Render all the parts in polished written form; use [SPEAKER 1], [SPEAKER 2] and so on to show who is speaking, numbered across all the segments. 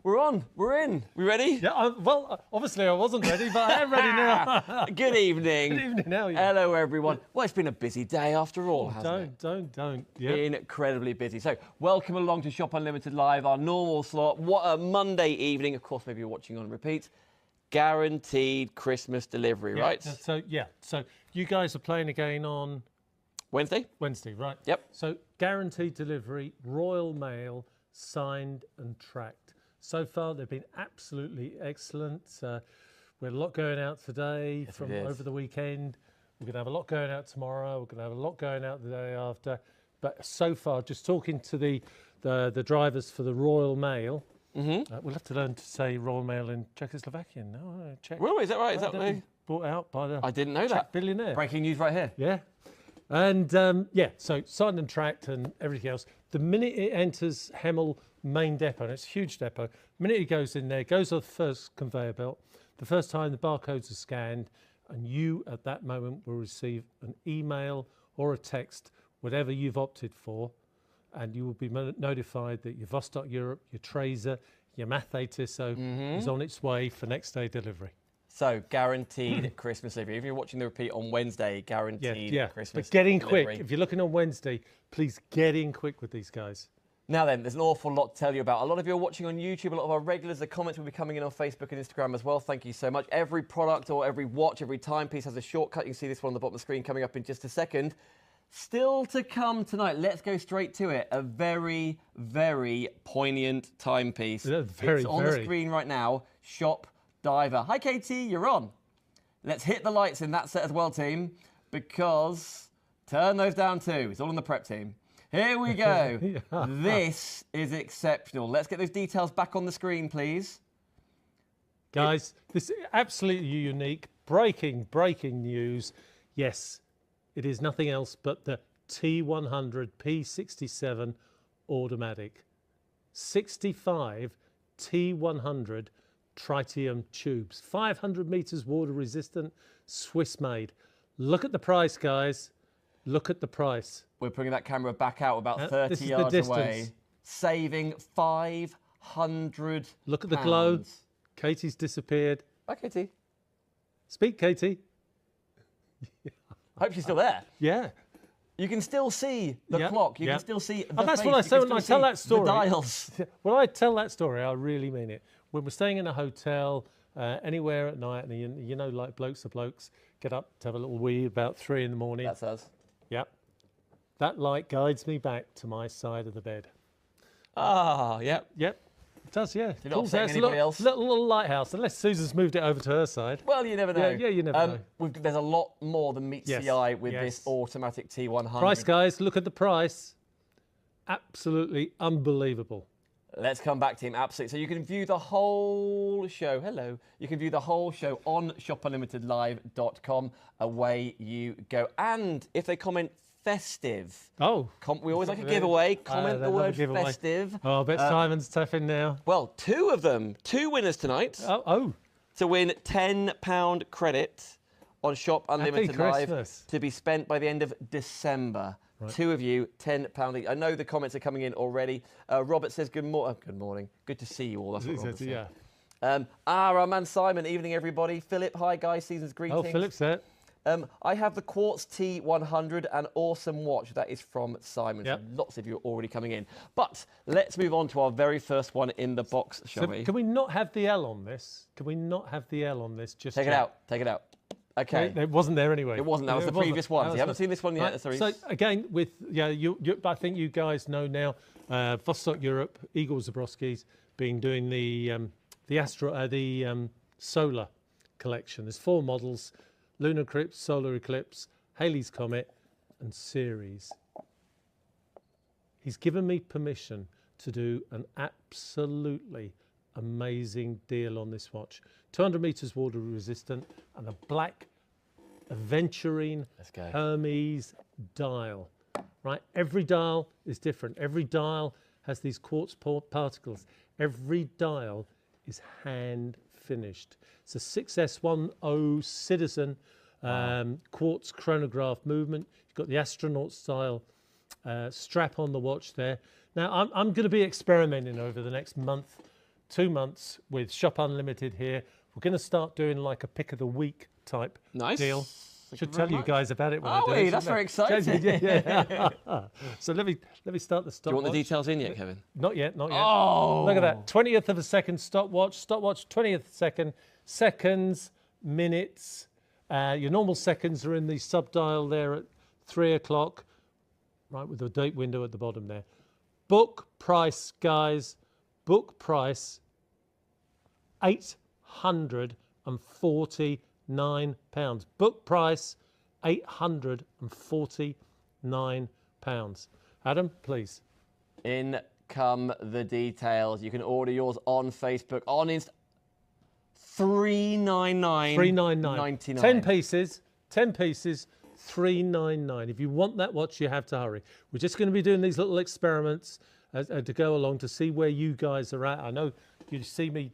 [SPEAKER 1] We're on. We're in. We ready?
[SPEAKER 2] Yeah, well, obviously I wasn't ready, but I am ready now.
[SPEAKER 1] Good evening.
[SPEAKER 2] Good evening, how are you?
[SPEAKER 1] Hello, everyone. Well, it's been a busy day after all, hasn't it?
[SPEAKER 2] Don't. Yep.
[SPEAKER 1] Incredibly busy. So, welcome along to Shop Unlimited Live, our normal slot. What a Monday evening. Of course, maybe you're watching on repeat. Guaranteed Christmas delivery, right?
[SPEAKER 2] So you guys are playing again on
[SPEAKER 1] Wednesday,
[SPEAKER 2] right?
[SPEAKER 1] Yep.
[SPEAKER 2] So guaranteed delivery, Royal Mail, signed and tracked. So far, they've been absolutely excellent. We had a lot going out today from over the weekend. We're going to have a lot going out tomorrow. We're going to have a lot going out the day after. But so far, just talking to the drivers for the Royal Mail, we'll have to learn to say Royal Mail in Czechoslovakian. No, Czech.
[SPEAKER 1] Really? Is that right? Is that me?
[SPEAKER 2] Brought out by the
[SPEAKER 1] I didn't know that.
[SPEAKER 2] billionaire.
[SPEAKER 1] Breaking news right here.
[SPEAKER 2] Yeah. And so signed and tracked and everything else. The minute it enters Hemel main depot, and it's a huge depot, the minute it goes in there, goes off the first conveyor belt, the first time the barcodes are scanned, and you at that moment will receive an email or a text, whatever you've opted for, and you will be notified that your Vostok-Europe, your Traser, your Math-8ISO is on its way for next day delivery.
[SPEAKER 1] So, guaranteed Christmas delivery. If you're watching the repeat on Wednesday, guaranteed Christmas
[SPEAKER 2] but get in
[SPEAKER 1] delivery.
[SPEAKER 2] quick. If you're looking on Wednesday, please get in quick with these guys.
[SPEAKER 1] Now then, there's an awful lot to tell you about. A lot of you are watching on YouTube. A lot of our regulars, the comments will be coming in on Facebook and Instagram as well. Thank you so much. Every product or every watch, every timepiece has a shortcut. You can see this one on the bottom of the screen coming up in just a second. Still to come tonight, let's go straight to it. A very, very poignant timepiece. It's on the screen right now. Shop Diver. Hi, Katie, you're on. Let's hit the lights in that set as well, team, because turn those down too. It's all on the prep team. Here we go. This is exceptional. Let's get those details back on the screen, please.
[SPEAKER 2] Guys, this is absolutely unique. Breaking news. Yes, it is nothing else but the T100 P67 automatic. 65 T100 tritium tubes. 500 meters water resistant, Swiss made. Look at the price, guys. Look at the price.
[SPEAKER 1] We're putting that camera back out about 30 yards away. Saving £500.
[SPEAKER 2] Look at the glow. Katie's disappeared.
[SPEAKER 1] Hi, Katie.
[SPEAKER 2] Speak, Katie.
[SPEAKER 1] Hope she's still there.
[SPEAKER 2] Yeah.
[SPEAKER 1] You can still see the clock. You can still see the
[SPEAKER 2] that's
[SPEAKER 1] face.
[SPEAKER 2] what I say when I tell that story.
[SPEAKER 1] The dials.
[SPEAKER 2] When I tell that story, I really mean it. When we're staying in a hotel, anywhere at night, and you know, like blokes are blokes, get up to have a little wee about 3 in the morning.
[SPEAKER 1] That's us.
[SPEAKER 2] Yep. That light guides me back to my side of the bed.
[SPEAKER 1] Ah, yep.
[SPEAKER 2] Yep. It does, yeah.
[SPEAKER 1] You're not upsetting anybody else?
[SPEAKER 2] Little lighthouse, unless Susan's moved it over to her side.
[SPEAKER 1] Well, you never know.
[SPEAKER 2] Yeah, you never know.
[SPEAKER 1] There's a lot more than meets the eye with this automatic T100.
[SPEAKER 2] Price, guys, look at the price. Absolutely unbelievable.
[SPEAKER 1] Let's come back to him. Absolutely. So you can view the whole show. Hello. You can view the whole show on shopunlimitedlive.com. Away you go. And if they comment festive. We always like a giveaway. Comment the word festive.
[SPEAKER 2] Oh, I bet Simon's tapping now.
[SPEAKER 1] Well, 2 of them. 2 winners tonight. To win £10 credit on Shop Unlimited Live to be spent by the end of December. Right. 2 of you, £10 each. I know the comments are coming in already. Robert says, good morning. Good to see you all. That's what Robert said. Our man Simon, evening everybody. Philip, hi guys, season's greetings.
[SPEAKER 2] Oh, Philip's there.
[SPEAKER 1] I have the Quartz T100, an awesome watch. That is from Simon.
[SPEAKER 2] Yep.
[SPEAKER 1] So lots of you are already coming in. But let's move on to our very first one in the box, shall we?
[SPEAKER 2] Can we not have the L on this? Can we not have the L on this? Just
[SPEAKER 1] Take it out. Take it out. Okay.
[SPEAKER 2] It wasn't there anyway.
[SPEAKER 1] It wasn't. That was the previous one. So you haven't seen this one yet.
[SPEAKER 2] Right.
[SPEAKER 1] Sorry.
[SPEAKER 2] So again, with I think you guys know now. Vostok-Europe, Igor Zabrowski's been doing the solar collection. There's 4 models: Lunar Eclipse, Solar Eclipse, Halley's Comet, and Ceres. He's given me permission to do an absolutely amazing deal on this watch. 200 meters water resistant and a black aventurine Hermes dial. Right, every dial is different. Every dial has these quartz particles. Every dial is hand finished. It's a 6S10 Citizen quartz chronograph movement. You've got the astronaut style strap on the watch there. Now, I'm going to be experimenting over the next month, 2 months with Shop Unlimited here. We're going to start doing like a pick of the week type deal. Should tell you guys about it when I do it.
[SPEAKER 1] That's very exciting.
[SPEAKER 2] Yeah. So let me start the stopwatch.
[SPEAKER 1] Do you want the details in yet, Kevin?
[SPEAKER 2] Not yet, not yet.
[SPEAKER 1] Oh!
[SPEAKER 2] Look at that, 20th of a second stopwatch, 20th second, seconds, minutes. Your normal seconds are in the sub-dial there at 3 o'clock, right, with the date window at the bottom there. Book price, guys, book price, £849. Book price, £849. Adam, please.
[SPEAKER 1] In come the details. You can order yours on Facebook, on Insta. $399.99.
[SPEAKER 2] 10 pieces, 10 pieces, $399. If you want that watch, you have to hurry. We're just going to be doing these little experiments to go along to see where you guys are at. I know you've seen me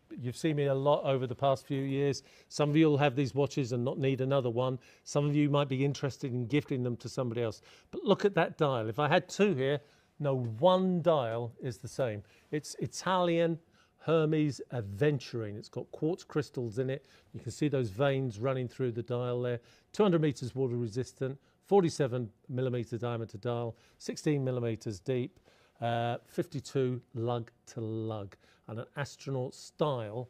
[SPEAKER 2] a lot over the past few years. Some of you will have these watches and not need another one. Some of you might be interested in gifting them to somebody else. But look at that dial. If I had two here, no one dial is the same. It's Italian Hermes Aventurine. It's got quartz crystals in it. You can see those veins running through the dial there. 200 meters water resistant, 47 millimeter diameter dial, 16 millimeters deep, 52 lug to lug, and an astronaut style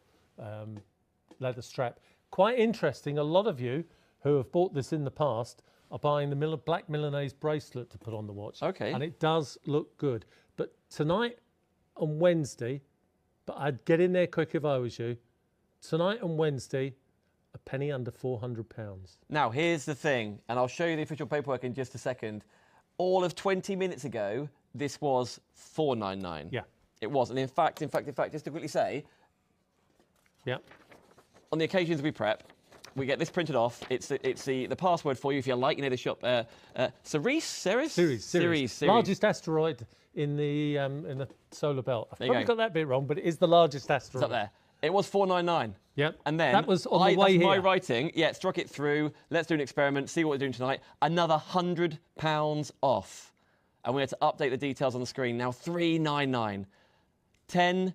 [SPEAKER 2] leather strap. Quite interesting. A lot of you who have bought this in the past are buying the black Milanese bracelet to put on the watch.
[SPEAKER 1] Okay.
[SPEAKER 2] And it does look good. But tonight on Wednesday, but I'd get in there quick if I was you. Tonight and Wednesday, a penny under £400.
[SPEAKER 1] Now, here's the thing, and I'll show you the official paperwork in just a second. All of 20 minutes ago, this was $499.
[SPEAKER 2] Yeah.
[SPEAKER 1] It was. And in fact, just to quickly say,
[SPEAKER 2] Yeah.
[SPEAKER 1] on the occasions we prep, we get this printed off. It's the password for you if you like. You know the shop. Ceres.
[SPEAKER 2] Largest asteroid in the solar belt. I've probably got that bit wrong, but it is the largest asteroid.
[SPEAKER 1] It's up there. It was $499.
[SPEAKER 2] Yep.
[SPEAKER 1] And then
[SPEAKER 2] that was on the way here.
[SPEAKER 1] My writing. Yeah, struck it through. Let's do an experiment. See what we're doing tonight. Another £100 off, and we had to update the details on the screen. Now $399. 10%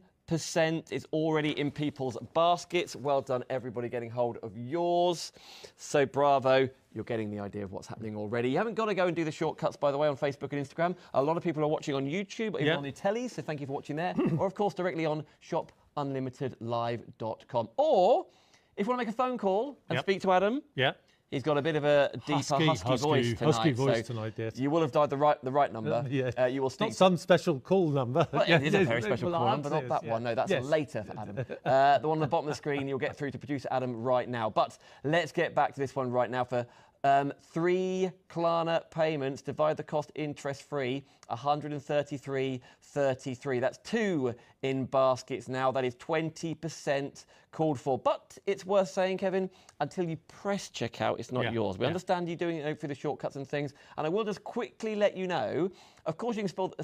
[SPEAKER 1] is already in people's baskets. Well done, everybody, getting hold of yours. So bravo, you're getting the idea of what's happening already. You haven't got to go and do the shortcuts, by the way, on Facebook and Instagram. A lot of people are watching on YouTube, even on the telly, so thank you for watching there. Or, of course, directly on shopunlimitedlive.com. Or, if you want to make a phone call and speak to Adam, he's got a bit of a deeper, husky voice tonight.
[SPEAKER 2] Yes.
[SPEAKER 1] You will have dialed the right number. You will speak.
[SPEAKER 2] Not some special call number.
[SPEAKER 1] Well, it is a very special call number, but not that one. No, that's later for Adam. The one on the bottom of the screen, you'll get through to producer Adam right now. But let's get back to this one right now. For 3 Klarna payments, divide the cost interest-free, $133.33. That's 2 in baskets now. That is 20% called for. But it's worth saying, Kevin, until you press checkout, it's not yours. We understand you doing it through the shortcuts and things. And I will just quickly let you know, of course, you can spend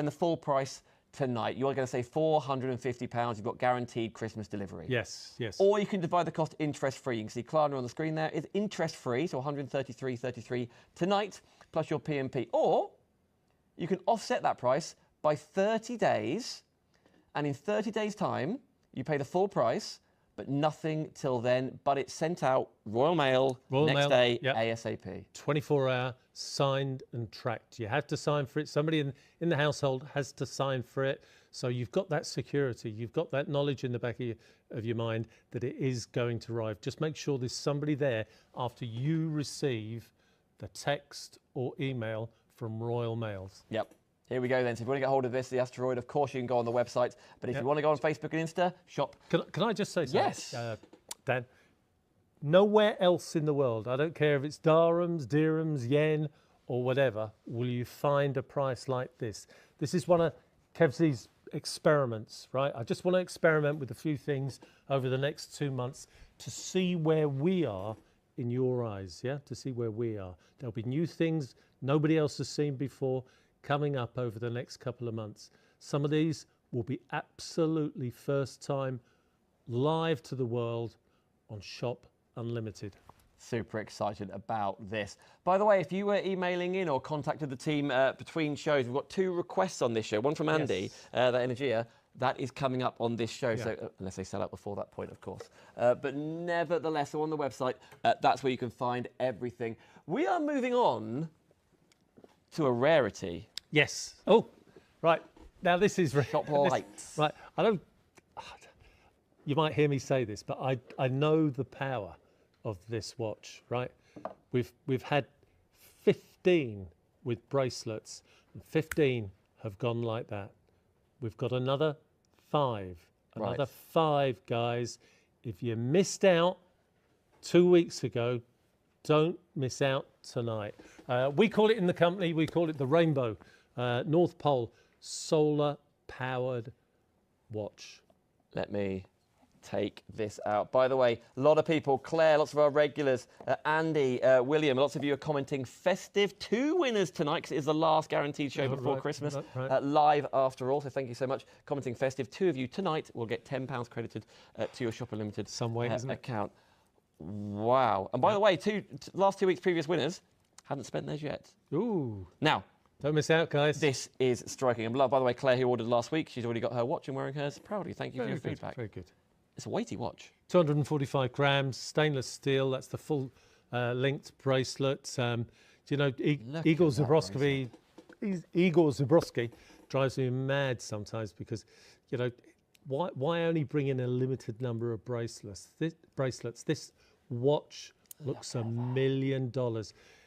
[SPEAKER 1] the full price tonight. You're going to save £450. You've got guaranteed Christmas delivery.
[SPEAKER 2] Yes.
[SPEAKER 1] Or you can divide the cost interest-free. You can see Klarna on the screen there. It's interest-free, so $133.33 tonight, plus your PMP. Or you can offset that price by 30 days, and in 30 days' time, you pay the full price, but nothing till then. But it's sent out Royal Mail next day, ASAP.
[SPEAKER 2] 24-hour, signed and tracked. You have to sign for it. Somebody in the household has to sign for it. So you've got that security. You've got that knowledge in the back of your mind that it is going to arrive. Just make sure there's somebody there after you receive the text or email from Royal Mails.
[SPEAKER 1] Yep. Here we go then. So if you want to get hold of this, the asteroid, of course you can go on the website. But if you want to go on Facebook and Insta, shop.
[SPEAKER 2] Can I just say something?
[SPEAKER 1] Yes.
[SPEAKER 2] Dan, nowhere else in the world, I don't care if it's dirhams, yen, or whatever, will you find a price like this. This is one of Kev's experiments, right? I just want to experiment with a few things over the next 2 months to see where we are in your eyes, to see where we are. There'll be new things nobody else has seen before coming up over the next couple of months. Some of these will be absolutely first time live to the world on Shop Unlimited.
[SPEAKER 1] super excited about this. By the way, if you were emailing in or contacted the team between shows, we've got 2 requests on this show. One from Andy, that Energia. That is coming up on this show, so unless they sell out before that point, of course. But nevertheless, so on the website, that's where you can find everything. We are moving on to a rarity.
[SPEAKER 2] Yes. Oh, right. Now this is
[SPEAKER 1] Shop lights.
[SPEAKER 2] Right. I don't. You might hear me say this, but I know the power of this watch. Right. We've had 15 with bracelets, and 15 have gone like that. We've got another 5. Another 5, guys. If you missed out 2 weeks ago, don't miss out tonight. We call it in the company, we call it the Rainbow North Pole solar powered watch.
[SPEAKER 1] Let me take this out. By the way, a lot of people, Claire, lots of our regulars, Andy, William, lots of you are commenting festive. 2 winners tonight, because it is the last guaranteed show before Christmas, live after all. So thank you so much. Commenting festive. 2 of you tonight will get £10 credited to your Shopper Limited account. Wow. And by the way, last 2 weeks' previous winners haven't spent theirs yet.
[SPEAKER 2] Ooh.
[SPEAKER 1] Now,
[SPEAKER 2] don't miss out, guys.
[SPEAKER 1] This is striking. And by the way, Claire, who ordered last week, she's already got her watch and wearing hers proudly. Thank you for your feedback.
[SPEAKER 2] Very good.
[SPEAKER 1] It's a weighty watch.
[SPEAKER 2] 245 grams, stainless steel. That's the full linked bracelet. Do you know, Igor Zabroski drives me mad sometimes because, you know, why only bring in a limited number of bracelets? This watch looks $1 million.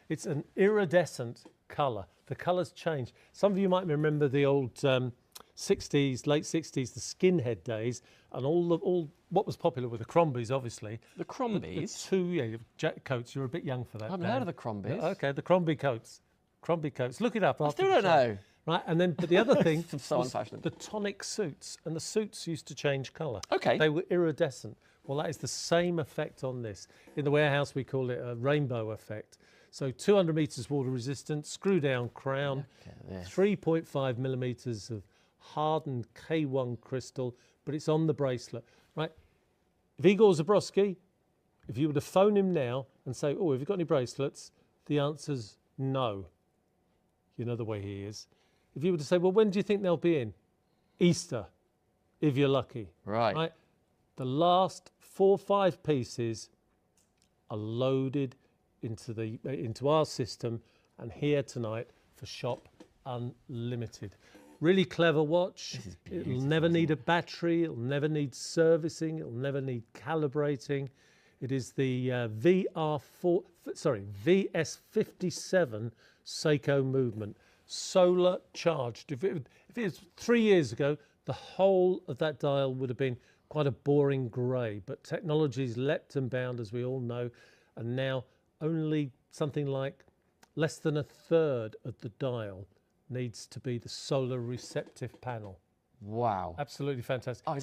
[SPEAKER 2] It's an iridescent colour. The colours change. Some of you might remember the old 60s, late 60s, the skinhead days, and all what was popular with the Crombies, obviously.
[SPEAKER 1] The Crombies?
[SPEAKER 2] The 2 jacket coats. You're a bit young for that.
[SPEAKER 1] I haven't heard of the Crombies.
[SPEAKER 2] Okay, the Crombie coats. Crombie coats. Look it up.
[SPEAKER 1] I still don't know.
[SPEAKER 2] Right, and then, but the other thing
[SPEAKER 1] so unfashionable.
[SPEAKER 2] The tonic suits, and the suits used to change colour.
[SPEAKER 1] Okay.
[SPEAKER 2] They were iridescent. Well, that is the same effect on this. In the warehouse, we call it a rainbow effect. So 200 metres water resistant, screw down crown, 3.5 millimetres of hardened K1 crystal, but it's on the bracelet, right? If Igor Zabroski, if you were to phone him now and say, oh, have you got any bracelets? The answer's no. You know the way he is. If you were to say, well, when do you think they'll be in? Easter, if you're lucky. Right? The last 4 or 5 pieces are loaded into our system and here tonight for Shop Unlimited. Really clever watch. It'll never need a battery. It'll never need servicing. It'll never need calibrating. It is the VS57 Seiko movement, solar charged. If it was 3 years ago, the whole of that dial would have been quite a boring grey, but technology's leapt and bound, as we all know, and now only something like less than 1/3 of the dial needs to be the solar receptive panel. Wow. Absolutely fantastic.
[SPEAKER 1] Oh,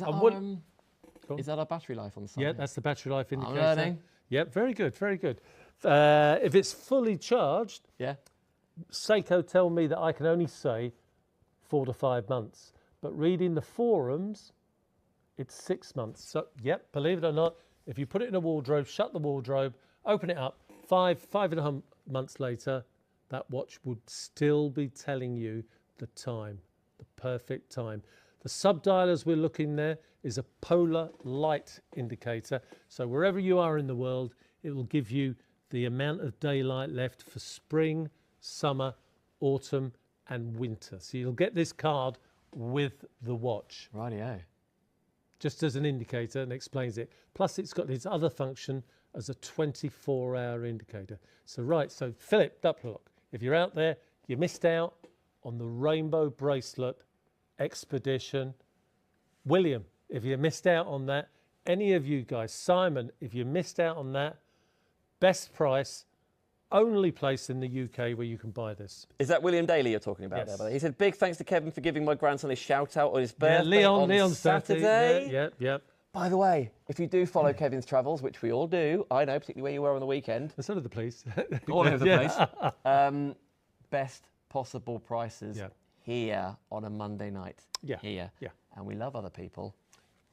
[SPEAKER 1] is that our battery life on the side?
[SPEAKER 2] Yeah, that's the battery life indicator.
[SPEAKER 1] I'm learning.
[SPEAKER 2] Yeah, very good, very good. If it's fully charged, Seiko tell me that I can only say 4 to 5 months. But reading the forums, it's 6 months. So, yep, believe it or not, if you put it in a wardrobe, shut the wardrobe, open it up, 5.5 months later, that watch would still be telling you the time, the perfect time. The subdialers we're looking there is a polar light indicator. So wherever you are in the world, it will give you the amount of daylight left for spring, summer, autumn, and winter. So you'll get this card with the watch.
[SPEAKER 1] Rightio.
[SPEAKER 2] Just as an indicator, and explains it. Plus it's got its other function as a 24-hour indicator. So Philip Duplock, if you're out there, you missed out on the Rainbow Bracelet Expedition. William, if you missed out on that, any of you guys, Simon, if you missed out on that, best price, only place in the UK where you can buy this.
[SPEAKER 1] Is that William Daly you're talking about there? He said, big thanks to Kevin for giving my grandson a shout out on his birthday on Saturday.
[SPEAKER 2] Yep.
[SPEAKER 1] By the way, if you do follow Kevin's travels, which we all do, I know particularly where you were on the weekend.
[SPEAKER 2] And so did the police.
[SPEAKER 1] All over the place. Best possible prices here on a Monday night. Here. And we love other people,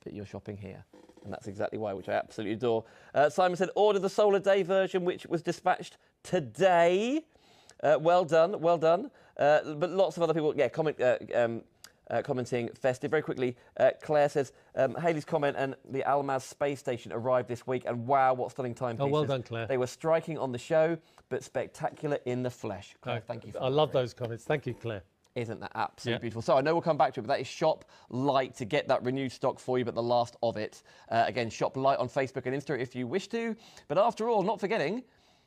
[SPEAKER 1] but you're shopping here. And that's exactly why, which I absolutely adore. Simon said, order the Solar Day version, which was dispatched today. Well done, well done. But lots of other people, yeah, commenting festive. Very quickly, Claire says, Hayley's comment and the Almaz space station arrived this week, and wow, what stunning timepieces.
[SPEAKER 2] Oh, well done, Claire.
[SPEAKER 1] They were striking on the show, but spectacular in the flesh. Claire, thank you for that.
[SPEAKER 2] I love those comments. Thank you, Claire.
[SPEAKER 1] Isn't that absolutely beautiful? So I know we'll come back to it, but that is Shop Light to get that renewed stock for you, but the last of it. Again, Shop Light on Facebook and Insta if you wish to. But after all, not forgetting,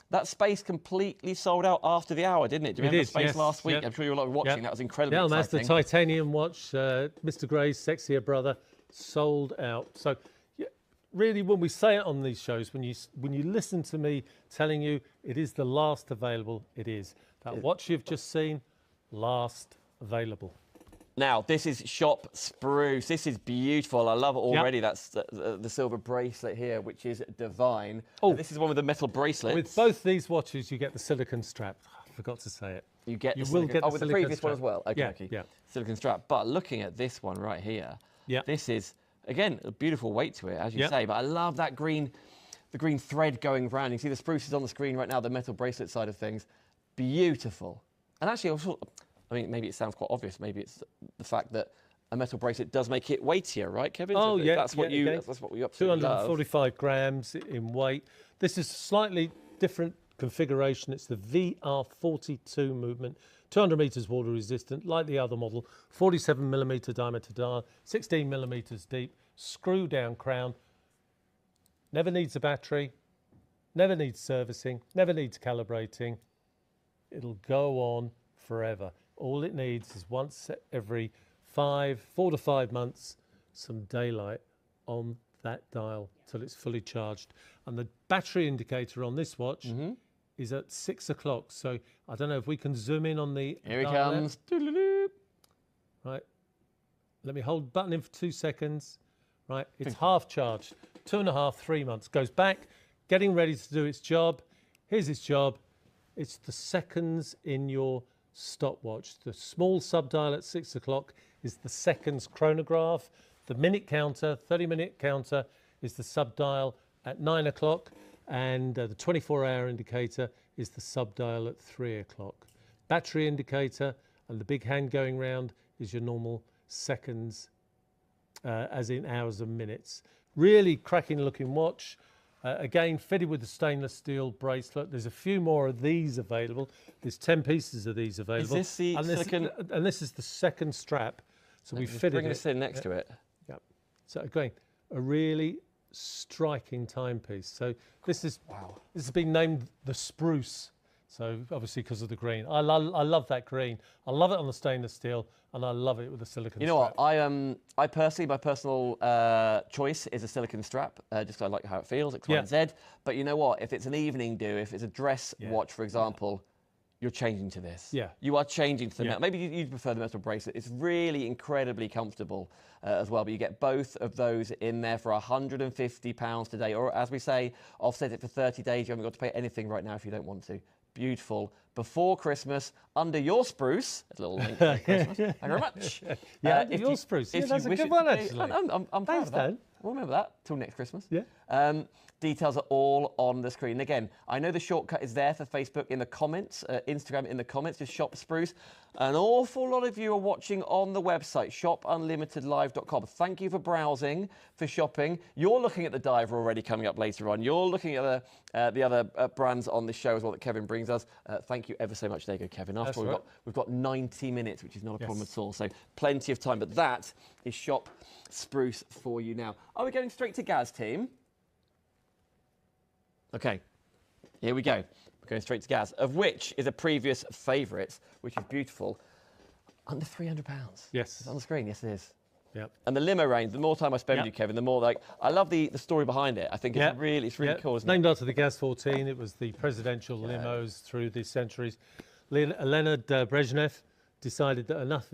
[SPEAKER 1] that space completely sold out after the hour, didn't it? Do you remember Space last week? Yep. I'm sure you were watching. Yep. That was incredibly exciting.
[SPEAKER 2] That's the titanium watch, Mr. Gray's sexier brother, sold out. So really, when we say it on these shows, when you listen to me telling you it is the last available, it is. That watch you've just seen, last available.
[SPEAKER 1] Now, this is Shop Spruce. This is beautiful. I love it already. That's the silver bracelet here, which is divine. Oh, this is one with the metal bracelet.
[SPEAKER 2] With both these watches, you get the silicone strap. I forgot to say it.
[SPEAKER 1] You get
[SPEAKER 2] you
[SPEAKER 1] the
[SPEAKER 2] will
[SPEAKER 1] silicone,
[SPEAKER 2] get the
[SPEAKER 1] with the previous one as well. Okay,
[SPEAKER 2] yeah.
[SPEAKER 1] Silicone strap. But looking at this one right here, this is, again, a beautiful weight to it, as you say. But I love that green, the green thread going round. You can see the spruce is on the screen right now, the metal bracelet side of things. Beautiful. And actually, also, I mean, maybe it sounds quite obvious. Maybe it's the fact that a metal bracelet does make it weightier, right, Kevin?
[SPEAKER 2] Oh,
[SPEAKER 1] so
[SPEAKER 2] yeah.
[SPEAKER 1] That's what that's what we absolutely
[SPEAKER 2] 245 grams in weight. This is a slightly different configuration. It's the VR42 movement, 200 meters water resistant, like the other model, 47 millimeter diameter dial, 16 millimeters deep, screw down crown. Never needs a battery, never needs servicing, never needs calibrating. It'll go on forever. All it needs is once every 4 to 5 months, some daylight on that dial till it's fully charged. And the battery indicator on this watch is at 6 o'clock. So I don't know if we can zoom in on the
[SPEAKER 1] Here he comes.
[SPEAKER 2] Right. Let me hold the button in for 2 seconds. Right. It's half charged. 2.5, 3 months. Goes back, getting ready to do its job. Here's its job. It's the seconds in your stopwatch. The small subdial at 6 o'clock is the seconds chronograph. The minute counter, 30-minute counter, is the subdial at 9 o'clock. And the 24-hour indicator is the subdial at 3 o'clock. Battery indicator and the big hand going round is your normal seconds, as in hours and minutes. Really cracking looking watch. Again, fitted with the stainless steel bracelet. There's a few more of these available. There's 10 pieces of these available.
[SPEAKER 1] Is this the silicone?
[SPEAKER 2] And this is the second strap. So we fitted
[SPEAKER 1] bring this in next to it.
[SPEAKER 2] Yep. So again, a really striking timepiece. So this is this has been named the Spruce. So obviously because of the green. I love that green. I love it on the stainless steel, and I love it with the silicone strap.
[SPEAKER 1] You know what? I personally, my personal choice is a silicone strap, just because I like how it feels, X, Y, and Z. But you know what? If it's an evening do, if it's a dress watch, for example, you're changing to this. Yeah. You are changing to the metal. Maybe you prefer the metal bracelet. It's really incredibly comfortable as well, but you get both of those in there for £150 today. Or as we say, offset it for 30 days. You haven't got to pay anything right now if you don't want to. Beautiful. Before Christmas, under your spruce. A little link to Christmas. Thank you very much.
[SPEAKER 2] Under your spruce. That's a good one, actually.
[SPEAKER 1] I'm proud of that. We'll remember that till next Christmas.
[SPEAKER 2] Yeah.
[SPEAKER 1] Details are all on the screen. Again, I know the shortcut is there for Facebook in the comments, Instagram in the comments, just Shop Spruce. An awful lot of you are watching on the website, shopunlimitedlive.com. Thank you for browsing, for shopping. You're looking at the diver already coming up later on. You're looking at the other brands on the show as well that Kevin brings us. Thank you ever so much. There you go, Kevin. After all, we've got 90 minutes, which is not a problem at all. So plenty of time. But that is Shop Spruce for you now. Are we going straight to Gaz, team? Okay, here we go. We're going straight to Gaz, of which is a previous favourite, which is beautiful. Under £300.
[SPEAKER 2] Yes.
[SPEAKER 1] It's on the screen. Yes, it is.
[SPEAKER 2] Yep.
[SPEAKER 1] And the limo range, the more time I spend with you, Kevin, the more I love the story behind it. I think it's really cool, isn't it?
[SPEAKER 2] Named after the Gaz 14. It was the presidential limos through the centuries. Leonid Brezhnev decided that enough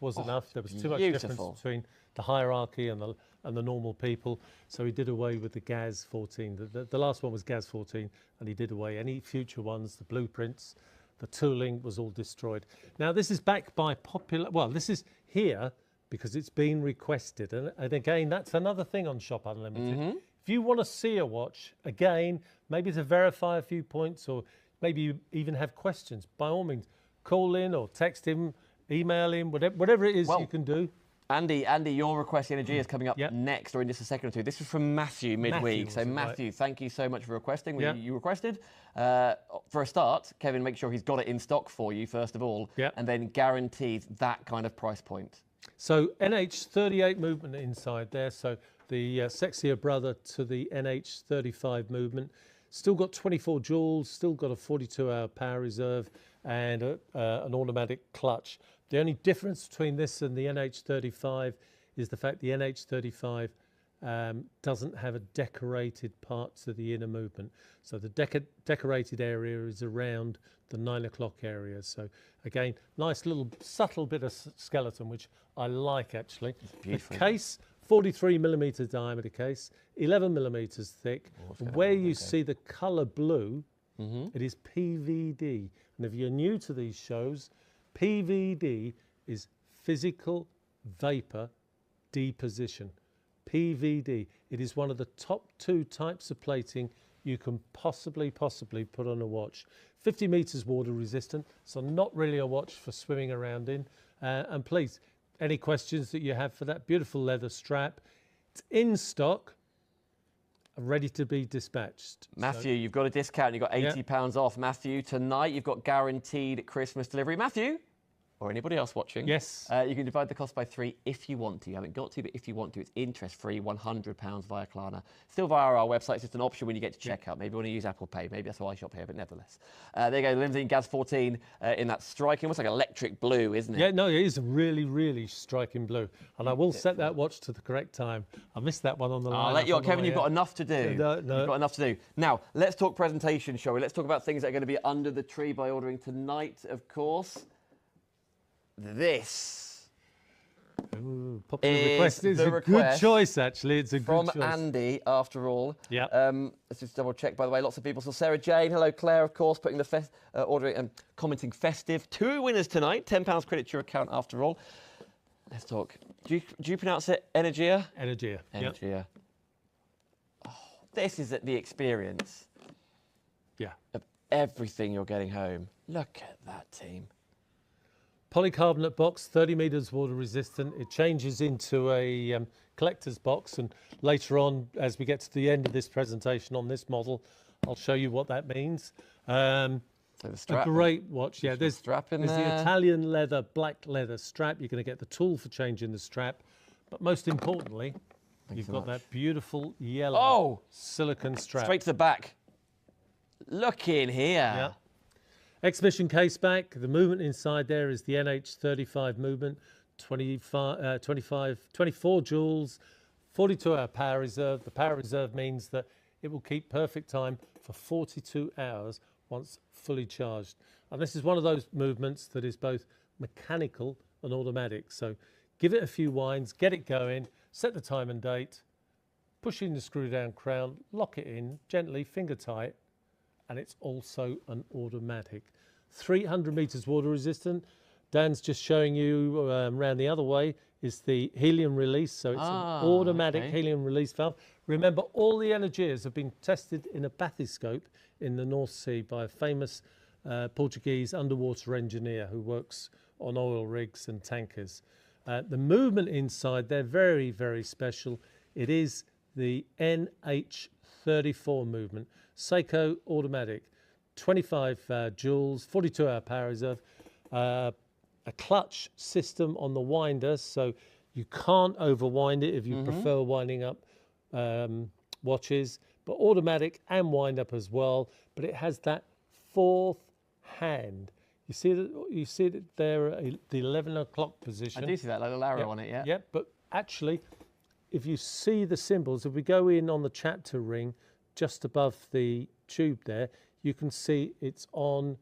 [SPEAKER 2] was enough. There was too much difference between the hierarchy and the normal people. So he did away with the Gaz 14. The last one was Gaz 14, and he did away any future ones, the blueprints, the tooling was all destroyed. Now this is backed by popular, well, this is here because it's been requested. And again, that's another thing on Shop Unlimited. If you want to see a watch, again, maybe to verify a few points, or maybe you even have questions, by all means, call in or text him, email him, whatever it is you can do.
[SPEAKER 1] Andy, your request energy is coming up next, or in just a second or two. This is from Matthew midweek. So Matthew, thank you so much for requesting. You requested. For a start, Kevin, make sure he's got it in stock for you, first of all, and then guaranteed that kind of price point.
[SPEAKER 2] So NH38 movement inside there. So the sexier brother to the NH35 movement. Still got 24 joules, still got a 42-hour power reserve and an automatic clutch. The only difference between this and the NH35 is the fact the NH35 doesn't have a decorated part to the inner movement. So the decorated area is around the 9 o'clock area. So again, nice little subtle bit of skeleton, which I like actually. The case, 43mm diameter case, 11mm thick. Where you see the colour blue, it is PVD. And if you're new to these shows, PVD is physical vapor deposition. PVD. It is one of the top 2 types of plating you can possibly put on a watch. 50 meters water resistant, so not really a watch for swimming around in. And please, any questions that you have for that beautiful leather strap, it's in stock, ready to be dispatched.
[SPEAKER 1] Matthew, you've got a discount. You've got £80 off. Matthew, tonight you've got guaranteed Christmas delivery. Matthew, or anybody else watching,
[SPEAKER 2] yes,
[SPEAKER 1] you can divide the cost by 3 if you want to. You haven't got to, but if you want to, it's interest-free, £100 via Klarna. Still via our website. It's just an option when you get to checkout. Maybe you want to use Apple Pay. Maybe that's why I shop here, but nevertheless. There you go, limousine Gaz 14 in that striking, almost like electric blue, isn't it?
[SPEAKER 2] Yeah, no, it is really, really striking blue. And I will set that watch to the correct time. I missed that one on the line.
[SPEAKER 1] I'll let you on, Kevin. You've got enough to do.
[SPEAKER 2] No.
[SPEAKER 1] You've got enough to do. Now, let's talk presentation, shall we? Let's talk about things that are going to be under the tree by ordering tonight, of course. This
[SPEAKER 2] popular request is a good choice, actually. It's a good choice.
[SPEAKER 1] From Andy, after all.
[SPEAKER 2] Yeah.
[SPEAKER 1] Let's just double check, by the way. Lots of people. So Sarah Jane, hello Claire, of course, putting the ordering and commenting festive. 2 winners tonight. £10 credit to your account, after all. Let's talk. Do you pronounce it Energia?
[SPEAKER 2] Energia.
[SPEAKER 1] Energia. Yep. Oh, this is the experience.
[SPEAKER 2] Yeah.
[SPEAKER 1] Of everything you're getting home. Look at that team.
[SPEAKER 2] Polycarbonate box, 30 meters water resistant. It changes into a collector's box, and later on, as we get to the end of this presentation on this model, I'll show you what that means. So the strap, a great watch. Yeah, there's the Italian leather, black leather strap. You're going to get the tool for changing the strap, but most importantly, you've got that beautiful yellow silicone strap.
[SPEAKER 1] Straight to the back. Look in here.
[SPEAKER 2] Yeah. Exhibition case back. The movement inside there is the NH35 movement, 24 joules, 42-hour power reserve. The power reserve means that it will keep perfect time for 42 hours once fully charged. And this is one of those movements that is both mechanical and automatic. So give it a few winds, get it going, set the time and date, push in the screw down crown, lock it in gently, finger tight, and it's also an automatic. 300 meters water resistant. Dan's just showing you around the other way is the helium release. So it's an automatic helium release valve. Remember, all the Energias have been tested in a bathyscope in the North Sea by a famous Portuguese underwater engineer who works on oil rigs and tankers. The movement inside, they're very, very special. It is the NH34 movement. Seiko automatic, 25 joules, 42-hour power reserve, a clutch system on the winder, so you can't overwind it if you prefer winding up watches, but automatic and wind up as well. But it has that fourth hand. You see it there at the 11 o'clock position.
[SPEAKER 1] I do see that little arrow on it, yeah.
[SPEAKER 2] Yeah, but actually, if you see the symbols, if we go in on the chapter ring, just above the tube there, you can see it's on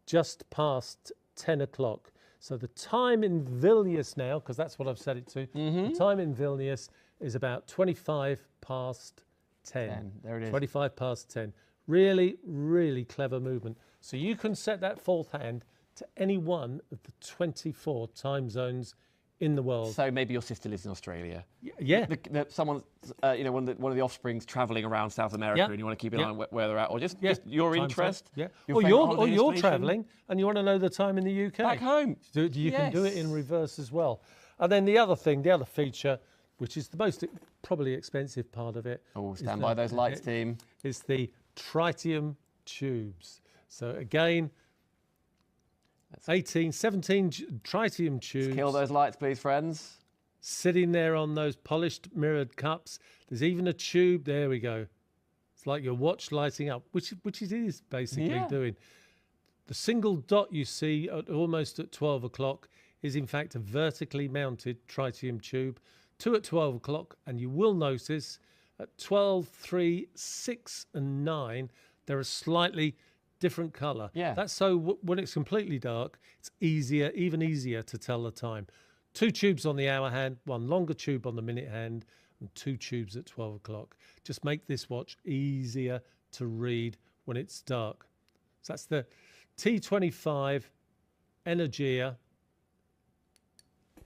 [SPEAKER 2] just past 10 o'clock. So the time in Vilnius now, because that's what I've set it to, the time in Vilnius is about 25 past 10.
[SPEAKER 1] There it is.
[SPEAKER 2] 25 past 10. Really, really clever movement. So you can set that fourth hand to any one of the 24 time zones in the world.
[SPEAKER 1] So maybe your sister lives in Australia.
[SPEAKER 2] Yeah.
[SPEAKER 1] Someone's, one of the offspring's travelling around South America, and you want to keep an eye on where they're at, or just your interest.
[SPEAKER 2] Yeah.
[SPEAKER 1] Your
[SPEAKER 2] Or you're travelling and you want to know the time in the UK.
[SPEAKER 1] Back home.
[SPEAKER 2] You can do it in reverse as well. And then the other feature, which is the most probably expensive part of it.
[SPEAKER 1] Oh, stand by those lights, team.
[SPEAKER 2] Is the tritium tubes. So again, 17 tritium tubes.
[SPEAKER 1] Let's kill those lights, please, friends.
[SPEAKER 2] Sitting there on those polished mirrored cups. There's even a tube. There we go. It's like your watch lighting up, which it is basically doing. The single dot you see almost at 12 o'clock is in fact a vertically mounted tritium tube. 2 at 12 o'clock, and you will notice at 12, 3, 6 and 9, they're a slightly different colour.
[SPEAKER 1] Yeah.
[SPEAKER 2] That's so when it's completely dark, it's even easier to tell the time. 2 tubes on the hour hand, 1 longer tube on the minute hand, and 2 tubes at 12 o'clock. Just make this watch easier to read when it's dark. So that's the T25 Energia.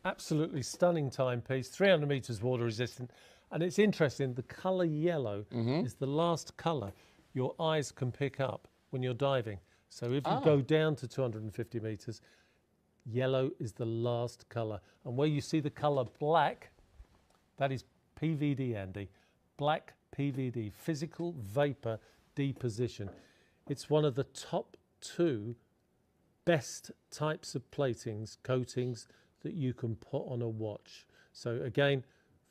[SPEAKER 2] Absolutely stunning timepiece, 300 meters water resistant. And it's interesting, the colour yellow is the last colour your eyes can pick up when you're diving. So if you go down to 250 meters, yellow is the last colour. And where you see the colour black, that is PVD, Andy. Black PVD, physical vapor deposition. It's one of the top 2 best types of coatings that you can put on a watch. So again,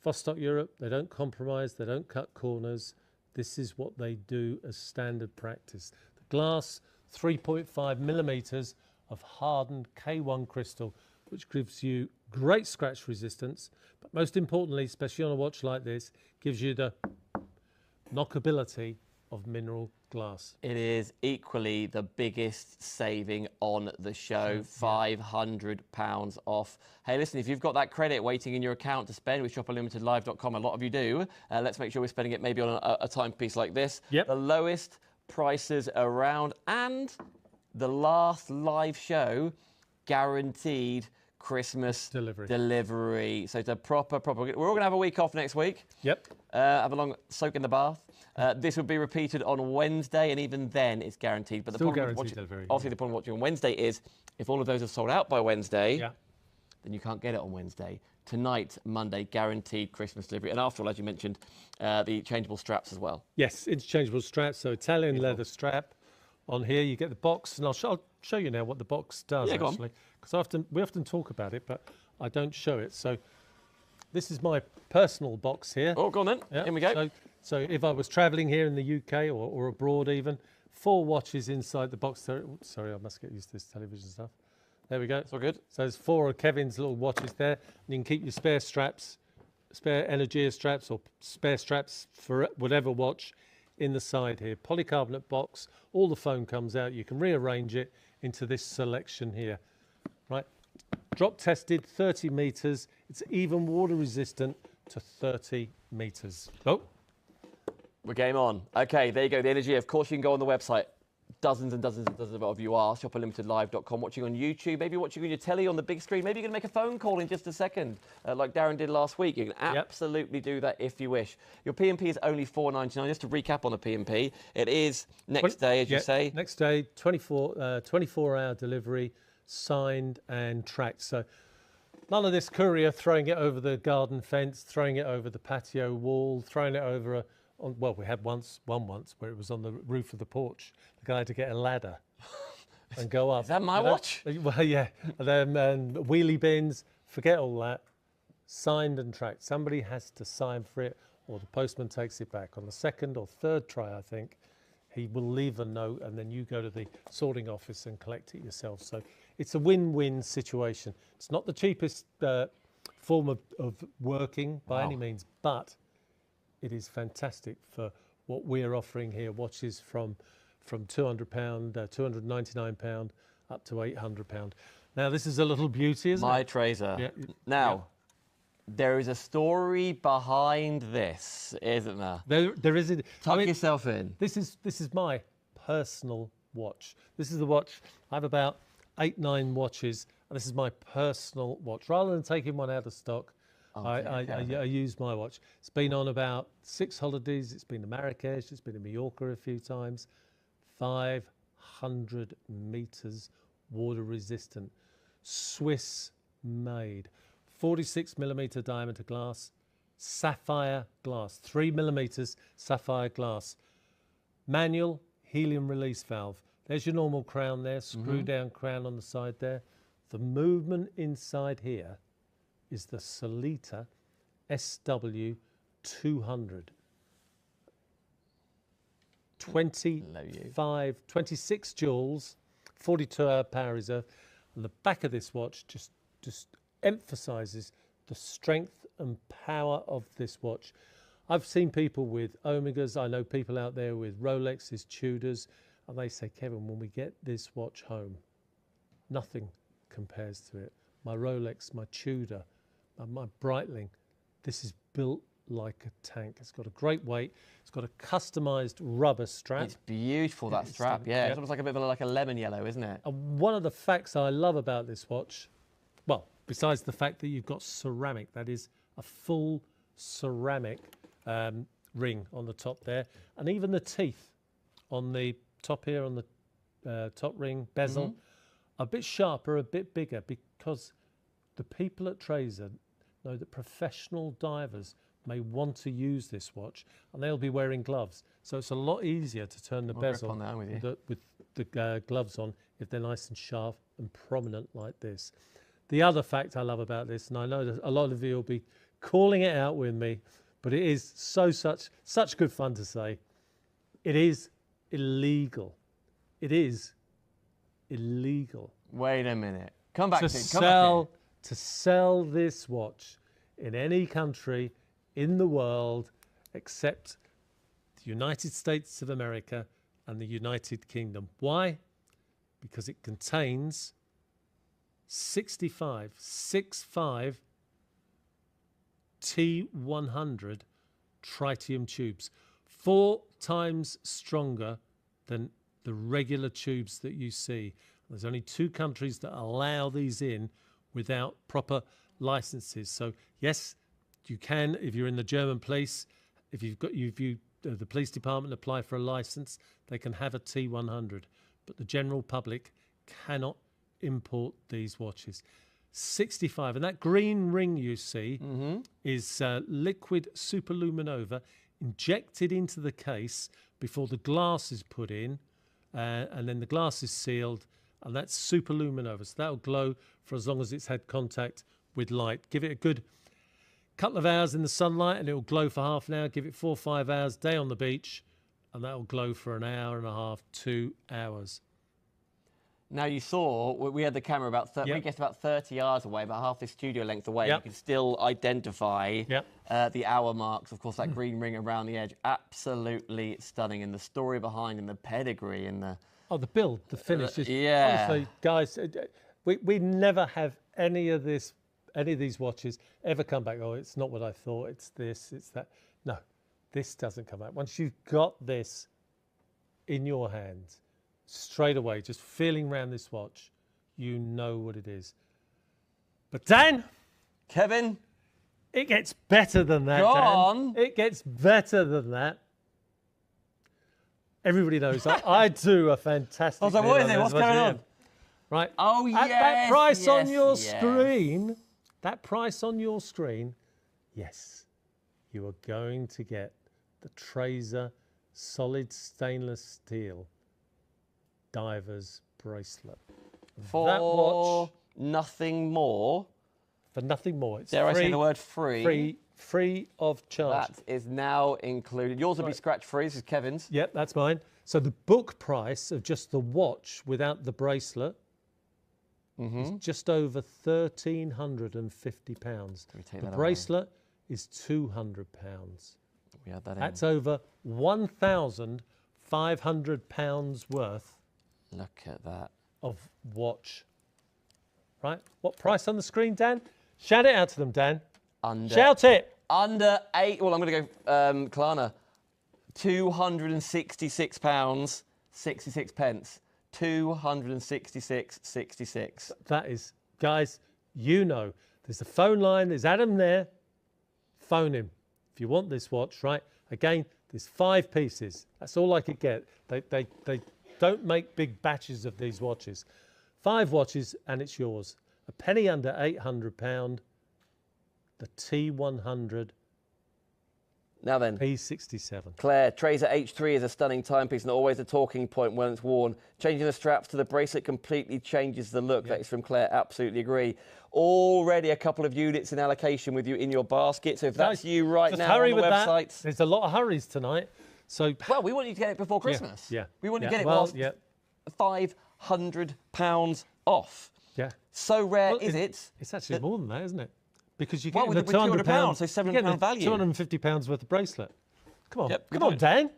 [SPEAKER 2] Vostok-Europe, they don't compromise, they don't cut corners. This is what they do as standard practice. The glass, 3.5 millimeters of hardened K1 crystal, which gives you great scratch resistance, but most importantly, especially on a watch like this, gives you the knockability of mineral glass.
[SPEAKER 1] It is equally the biggest saving on the show, £500 off. Hey, listen, if you've got that credit waiting in your account to spend with shopunlimitedlive.com, a lot of you do, let's make sure we're spending it maybe on a timepiece like this.
[SPEAKER 2] Yep.
[SPEAKER 1] The lowest prices around, and the last live show guaranteed Christmas delivery. So it's a proper. We're all going to have a week off next week.
[SPEAKER 2] Yep.
[SPEAKER 1] Have a long soak in the bath. This will be repeated on Wednesday, and even then it's guaranteed. But
[SPEAKER 2] Still guaranteed delivery.
[SPEAKER 1] Obviously, the problem of watching on Wednesday is if all of those are sold out by Wednesday, then you can't get it on Wednesday. Tonight, Monday, guaranteed Christmas delivery. And after all, as you mentioned, the changeable straps as well. Yes,
[SPEAKER 2] interchangeable straps. So Italian leather strap. On here, you get the box, and I'll show you now what the box does, actually. Because we often talk about it, but I don't show it. So this is my personal box here.
[SPEAKER 1] Oh, go on then. Yeah. Here we go.
[SPEAKER 2] So if I was travelling here in the UK or abroad even, 4 watches inside the box. Sorry, I must get used to this television stuff. There we go.
[SPEAKER 1] It's all good.
[SPEAKER 2] So there's 4 of Kevin's little watches there. And you can keep your spare straps, spare Energia straps or spare straps for whatever watch in the side here. Polycarbonate box, all the foam comes out. You can rearrange it into this selection here. Right, drop tested, 30 meters. It's even water resistant to 30 meters. Oh,
[SPEAKER 1] we're game on. Okay, there you go. The Energy. Of course, you can go on the website. Dozens and dozens and dozens of you are. shopunlimitedlive.com, watching on YouTube, maybe watching on your telly on the big screen. Maybe you're going to make a phone call in just a second, like Darren did last week. You can absolutely do that if you wish. Your P&P is only $4.99. Just to recap on the P&P, it is next day, as you say.
[SPEAKER 2] Next day, 24-hour delivery, signed and tracked. So none of this courier throwing it over the garden fence, throwing it over the patio wall, throwing it over well, we had one once where it was on the roof of the porch. The guy had to get a ladder and go up.
[SPEAKER 1] Is that my watch?
[SPEAKER 2] Well, yeah. And then wheelie bins, forget all that. Signed and tracked. Somebody has to sign for it, or the postman takes it back. On the 2nd or 3rd try, I think, he will leave a note, and then you go to the sorting office and collect it yourself. So it's a win-win situation. It's not the cheapest form of working by any means, but it is fantastic for what we're offering here. Watches from £200, £299 up to £800. Now this is a little beauty, isn't it?
[SPEAKER 1] My Traser. Yeah. Now, there is a story behind this, isn't there?
[SPEAKER 2] There is.
[SPEAKER 1] Tuck yourself in.
[SPEAKER 2] This is my personal watch. This is the watch. I have about 8, 9 watches, and this is my personal watch. Rather than taking one out of stock,
[SPEAKER 1] Okay,
[SPEAKER 2] I use my watch. It's been on about 6 holidays. It's been to Marrakesh. It's been to Mallorca a few times. 500 meters, water resistant, Swiss made, 46 millimeter diameter glass, sapphire glass, 3 millimeters sapphire glass, manual helium release valve. There's your normal crown there, screw down crown on the side there. The movement inside here is the Solita SW 200. 26 joules, 42-hour power reserve. And the back of this watch just emphasizes the strength and power of this watch. I've seen people with Omegas. I know people out there with Rolexes, Tudors, and they say, Kevin, when we get this watch home, nothing compares to it. My Rolex, my Tudor, my Breitling, this is built like a tank. It's got a great weight. It's got a customized rubber strap.
[SPEAKER 1] It's beautiful, that strap. Yeah, it's almost like a bit of like a lemon yellow, isn't it?
[SPEAKER 2] And one of the facts I love about this watch, well, besides the fact that you've got ceramic, that is a full ceramic ring on the top there, and even the teeth on the top here, on the top ring bezel, a bit sharper, a bit bigger, because the people at Traser know that professional divers may want to use this watch, and they'll be wearing gloves. So it's a lot easier to turn the bezel with the gloves on if they're nice and sharp and prominent like this. The other fact I love about this, and I know that a lot of you will be calling it out with me, but it is such good fun to say, it is illegal. It is illegal.
[SPEAKER 1] Wait a minute. Come back
[SPEAKER 2] to sell this watch in any country in the world except the United States of America and the United Kingdom. Why? Because it contains 65 T100 tritium tubes, 4 times stronger than the regular tubes that you see. There's only 2 countries that allow these in without proper licenses. So yes, you can, if you're in the German police, if the police department apply for a license, they can have a T100, but the general public cannot import these watches. 65, and that green ring you see is liquid superluminova injected into the case before the glass is put in, and then the glass is sealed, and that's superluminova. So that'll glow for as long as it's had contact with light. Give it a good couple of hours in the sunlight and it'll glow for half an hour. Give it 4 or 5 hours, day on the beach, and that'll glow for an hour and a half, 2 hours.
[SPEAKER 1] Now you saw, we had the camera about, we guessed about 30 yards away, about half the studio length away. You can still identify the hour marks. Of course, that green ring around the edge, absolutely stunning. And the story behind and the pedigree and the...
[SPEAKER 2] Oh, the build, the finish. Honestly, guys, we never have any of these watches ever come back, oh, it's not what I thought, it's this, it's that. No, this doesn't come back. Once you've got this in your hands, straight away, just feeling around this watch, you know what it is. But Dan,
[SPEAKER 1] Kevin,
[SPEAKER 2] it gets better than that.
[SPEAKER 1] Go on.
[SPEAKER 2] It gets better than that. Everybody knows I do a fantastic.
[SPEAKER 1] I was like, what is it? What's going on?
[SPEAKER 2] Right.
[SPEAKER 1] Oh, yes.
[SPEAKER 2] At that price on your screen, that price on your screen, yes, you are going to get the Traser solid stainless steel diver's bracelet.
[SPEAKER 1] For
[SPEAKER 2] that watch,
[SPEAKER 1] nothing more.
[SPEAKER 2] For nothing more. It's
[SPEAKER 1] Dare I say the word free?
[SPEAKER 2] Free of charge.
[SPEAKER 1] That is now included. Yours will be scratch free. This is Kevin's.
[SPEAKER 2] Yep, that's mine. So the book price of just the watch without the bracelet is just over £1,350. The bracelet is £200.
[SPEAKER 1] We had that
[SPEAKER 2] That's over £1,500 worth.
[SPEAKER 1] Look at that.
[SPEAKER 2] Of watch. Right? What price on the screen, Dan? Shout it out to them, Dan. Shout it.
[SPEAKER 1] Under 8. Well, I'm going to go Klarna. £266, 66 pence. 266.66.
[SPEAKER 2] That is guys, you know, there's a phone line, there's Adam there. Phone him if you want this watch, right? Again, there's 5 pieces. That's all I could get. They don't make big batches of these watches. 5 watches and it's yours. A penny under £800. The T100
[SPEAKER 1] Now then,
[SPEAKER 2] P67.
[SPEAKER 1] Claire, Traser H3 is a stunning timepiece and always a talking point when it's worn. Changing the straps to the bracelet completely changes the look. That is from Claire, absolutely agree. Already a couple of units in allocation with you in your basket. So if that's you right now on the website.
[SPEAKER 2] There's a lot of hurries tonight. So,
[SPEAKER 1] well, we want you to get it before Christmas.
[SPEAKER 2] Yeah.
[SPEAKER 1] We want you to get it whilst £500 off.
[SPEAKER 2] Yeah.
[SPEAKER 1] So rare is it?
[SPEAKER 2] It's actually more than that, isn't it? Because you get
[SPEAKER 1] with £200, so £700 value.
[SPEAKER 2] £250 worth of bracelet. Come on,
[SPEAKER 1] Yep,
[SPEAKER 2] come on, Dan.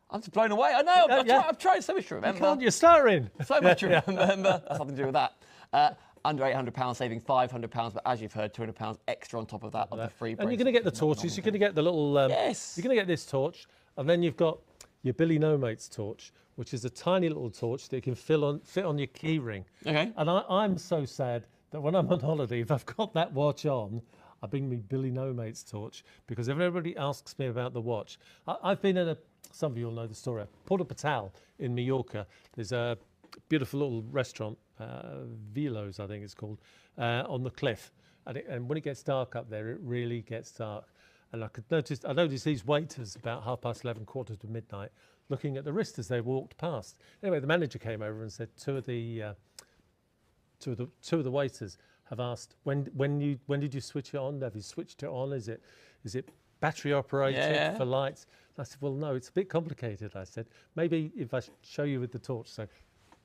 [SPEAKER 1] I'm just blown away. I know. I've tried so much to remember.
[SPEAKER 2] Come on, you're stuttering.
[SPEAKER 1] So much to remember. That's nothing to do with that. Under £800, saving £500, but as you've heard, £200 extra on top of that of the free.
[SPEAKER 2] And you're going to get the torches. You're going to get the little.
[SPEAKER 1] Yes.
[SPEAKER 2] You're going to get this torch, and then you've got your Billy No Mates torch, which is a tiny little torch that you can fit on your key ring.
[SPEAKER 1] Okay.
[SPEAKER 2] And I'm so sad that when I'm on holiday, if I've got that watch on, I bring me Billy No Mates torch, because if everybody asks me about the watch, I've been in some of you will know the story, Porto Patal in Mallorca. There's a beautiful little restaurant, Velos, I think it's called, on the cliff. And when it gets dark up there, it really gets dark. And I noticed these waiters about 11:30, quarter to midnight, looking at the wrist as they walked past. Anyway, the manager came over and said two of the waiters have asked, when did you switch it on? Have you switched it on? Is it battery operated for lights? And I said, well, no, it's a bit complicated. I said, maybe if I show you with the torch. So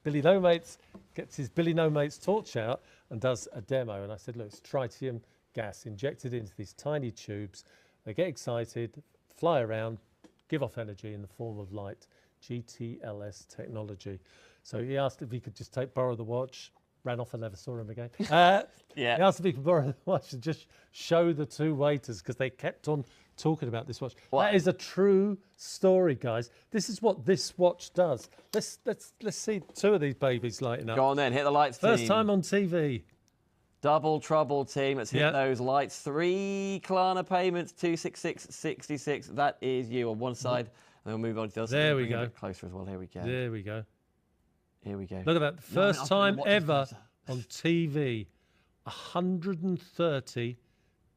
[SPEAKER 2] Billy No Mates gets his Billy No Mates torch out and does a demo. And I said, look, it's tritium gas injected into these tiny tubes. They get excited, fly around, give off energy in the form of light. GTLS technology. So he asked if he could just borrow the watch. Ran off and never saw him again. He asked if he could borrow the watch and just show the 2 waiters, because they kept on talking about this watch. What? That is a true story, guys. This is what this watch does. Let's see 2 of these babies lighting up.
[SPEAKER 1] Go on then, hit the lights,
[SPEAKER 2] First
[SPEAKER 1] team.
[SPEAKER 2] time on TV.
[SPEAKER 1] Double trouble, team. Let's hit those lights. 3 Klarna payments, 266.66. That is you on one side. And then we'll move on to the other side.
[SPEAKER 2] There we go.
[SPEAKER 1] A bit closer as well. Here we go.
[SPEAKER 2] There we go.
[SPEAKER 1] Here we go.
[SPEAKER 2] Look at that. First time ever on TV. 130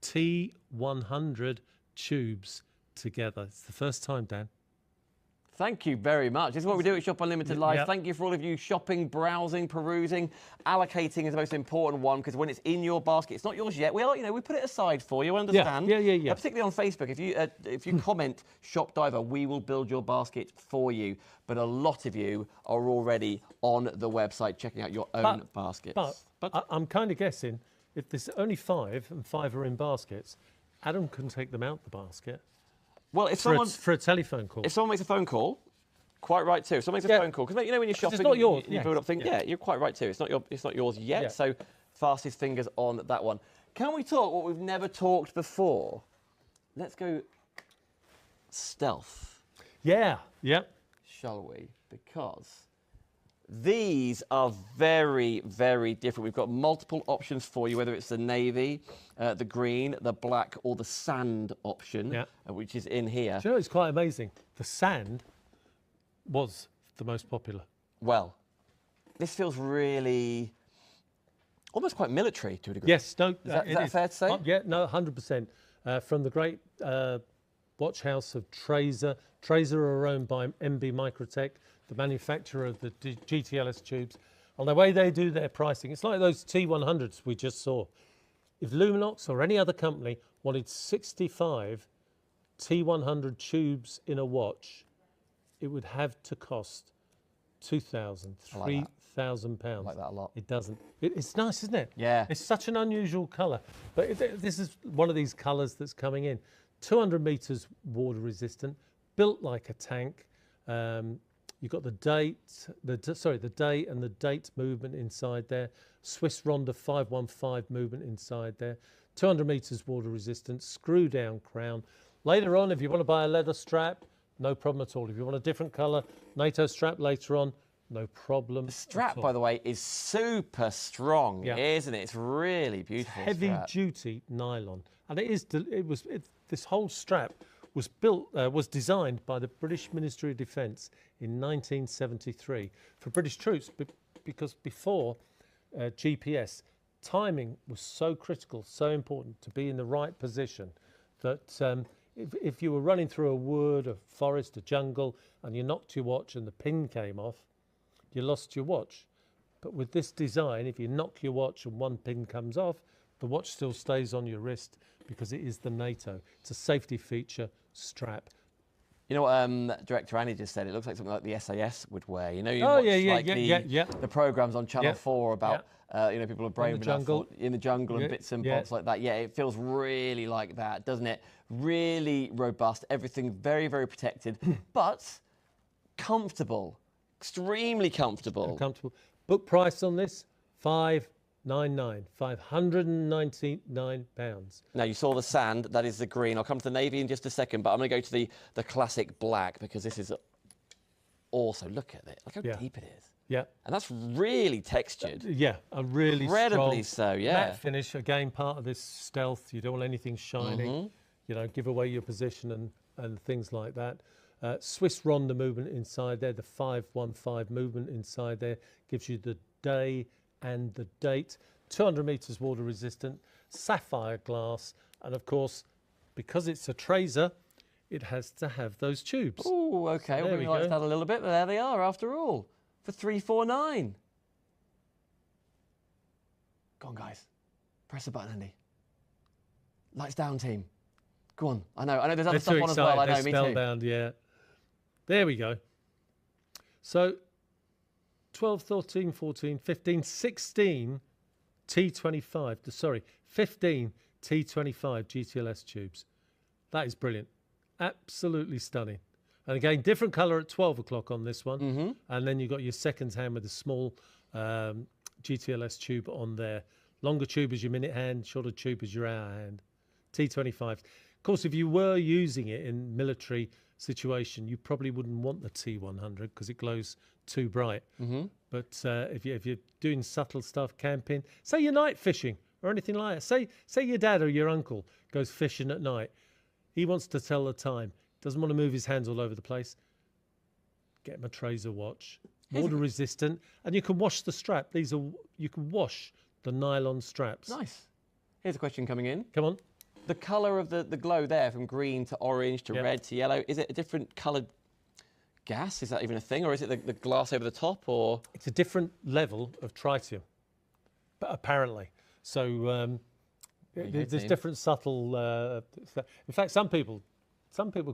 [SPEAKER 2] T100 tubes together. It's the first time, Dan.
[SPEAKER 1] Thank you very much. This is what we do at Shop Unlimited Live.
[SPEAKER 2] Yep.
[SPEAKER 1] Thank you for all of you shopping, browsing, perusing. Allocating is the most important one, because when it's in your basket, it's not yours yet. We put it aside for you. Understand?
[SPEAKER 2] Yeah.
[SPEAKER 1] Particularly on Facebook, if you comment Shop Diver, we will build your basket for you. But a lot of you are already on the website checking out your own baskets.
[SPEAKER 2] But I'm kind of guessing if there's only 5 and 5 are in baskets, Adam can take them out the basket.
[SPEAKER 1] Well, if
[SPEAKER 2] for a telephone call.
[SPEAKER 1] If someone makes a phone call, quite right too. If someone makes a phone call, because when you're shopping,
[SPEAKER 2] it's not yours.
[SPEAKER 1] You build up things. Yeah, you're quite right too. It's not yours yet.
[SPEAKER 2] Yeah.
[SPEAKER 1] So fastest fingers on that one. Can we talk what we've never talked before? Let's go stealth.
[SPEAKER 2] Yeah.
[SPEAKER 1] Shall we? Because these are very, very different. We've got multiple options for you, whether it's the navy, the green, the black, or the sand option, which is in here.
[SPEAKER 2] Do you know, it's quite amazing. The sand was the most popular.
[SPEAKER 1] Well, this feels really almost quite military to a degree.
[SPEAKER 2] Yes, no.
[SPEAKER 1] Is that fair to say?
[SPEAKER 2] Yeah, no, 100%. From the great watch house of Traser. Traser are owned by MB Microtech, the manufacturer of the GTLS tubes. On the way they do their pricing, it's like those T100s we just saw. If Luminox or any other company wanted 65 T100 tubes in a watch, it would have to cost £2,000, £3,000.
[SPEAKER 1] I like that a lot.
[SPEAKER 2] It doesn't. It's nice, isn't it?
[SPEAKER 1] Yeah.
[SPEAKER 2] It's such an unusual colour. But this is one of these colours that's coming in. 200 metres water resistant, built like a tank. You've got the date, the date and the date movement inside there. Swiss Ronda 515 movement inside there. 200 metres water resistant, screw down crown. Later on, if you want to buy a leather strap, no problem at all. If you want a different colour, NATO strap later on, no problem.
[SPEAKER 1] The strap, by the way, is super strong, isn't it? It's really beautiful.
[SPEAKER 2] Heavy-duty nylon, and this whole strap was designed by the British Ministry of Defence in 1973 for British troops, because before GPS, timing was so critical, so important to be in the right position that if you were running through a wood, a forest, a jungle, and you knocked your watch and the pin came off, you lost your watch. But with this design, if you knock your watch and one pin comes off, the watch still stays on your wrist because it is the NATO. It's a safety feature strap.
[SPEAKER 1] You know what Director Annie just said? It looks like something like the SAS would wear. You know, the programmes on Channel 4 about people are brave enough in the jungle and bits and bobs like that. Yeah, it feels really like that, doesn't it? Really robust, everything very, very protected, but comfortable, extremely comfortable.
[SPEAKER 2] Comfortable. Book price on this, £599.
[SPEAKER 1] Now, you saw the sand, that is the green. I'll come to the navy in just a second, but I'm going to go to the classic black, because this is also, look at it, look how deep it is.
[SPEAKER 2] Yeah.
[SPEAKER 1] And that's really textured.
[SPEAKER 2] Yeah, and really
[SPEAKER 1] incredibly
[SPEAKER 2] strong.
[SPEAKER 1] So, yeah.
[SPEAKER 2] Matte finish, again, part of this stealth. You don't want anything shining, you know, give away your position and things like that. Swiss Ronda movement inside there, the 515 movement inside there gives you the day and the date. 200 metres water resistant, sapphire glass, and of course, because it's a Traser, it has to have those tubes.
[SPEAKER 1] Oh, okay. We'll bring the lights down a little bit, but there they are after all, for $349. Go on, guys. Press the button, Andy. Lights down, team. Go on. I know there's other stuff on as well. I know, me too.
[SPEAKER 2] Spellbound, yeah. There we go. So 12, 13, 14, 15, 16 T25, 15 T25 GTLS tubes. That is brilliant. Absolutely stunning. And again, different colour at 12 o'clock on this one. And then you've got your seconds hand with a small GTLS tube on there. Longer tube is your minute hand, shorter tube is your hour hand. T25. Of course, if you were using it in military situation, you probably wouldn't want the T100 because it glows too bright. But if you're doing subtle stuff, camping, say you're night fishing or anything like that, say your dad or your uncle goes fishing at night, he wants to tell the time, doesn't want to move his hands all over the place, get him a Traser watch, water resistant, and you can wash the strap. You can wash the nylon straps.
[SPEAKER 1] Nice. Here's a question coming in.
[SPEAKER 2] Come on.
[SPEAKER 1] The colour of the glow there, from green to orange to red to yellow, is it a different coloured gas? Is that even a thing? Or is it the glass over the top? Or
[SPEAKER 2] it's a different level of tritium, but apparently. So there's different subtle... in fact, some people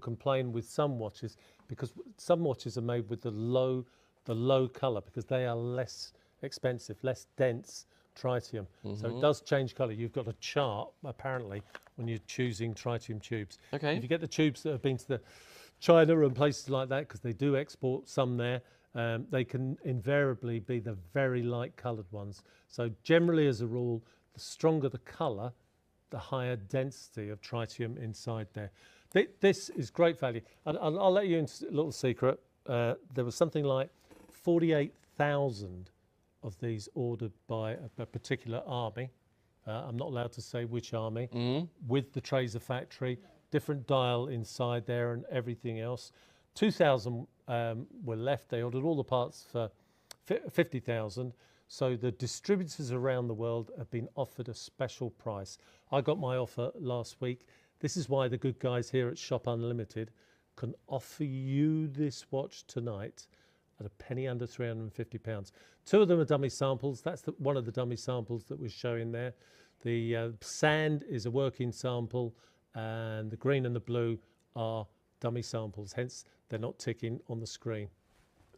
[SPEAKER 2] complain with some watches because some watches are made with the low colour because they are less expensive, less dense tritium. So it does change colour. You've got a chart, apparently, when you're choosing tritium tubes.
[SPEAKER 1] Okay.
[SPEAKER 2] If you get the tubes that have been to China and places like that, because they do export some there, they can invariably be the very light coloured ones. So generally, as a rule, the stronger the colour, the higher density of tritium inside there. This is great value. And I'll let you into a little secret. There was something like 48,000 of these ordered by a particular army. I'm not allowed to say which army, with the Traser factory, different dial inside there and everything else. 2,000 were left. They ordered all the parts for 50,000. So the distributors around the world have been offered a special price. I got my offer last week. This is why the good guys here at Shop Unlimited can offer you this watch tonight at a penny under £350. Two of them are dummy samples. That's one of the dummy samples that we're showing there. The sand is a working sample, and the green and the blue are dummy samples. Hence, they're not ticking on the screen.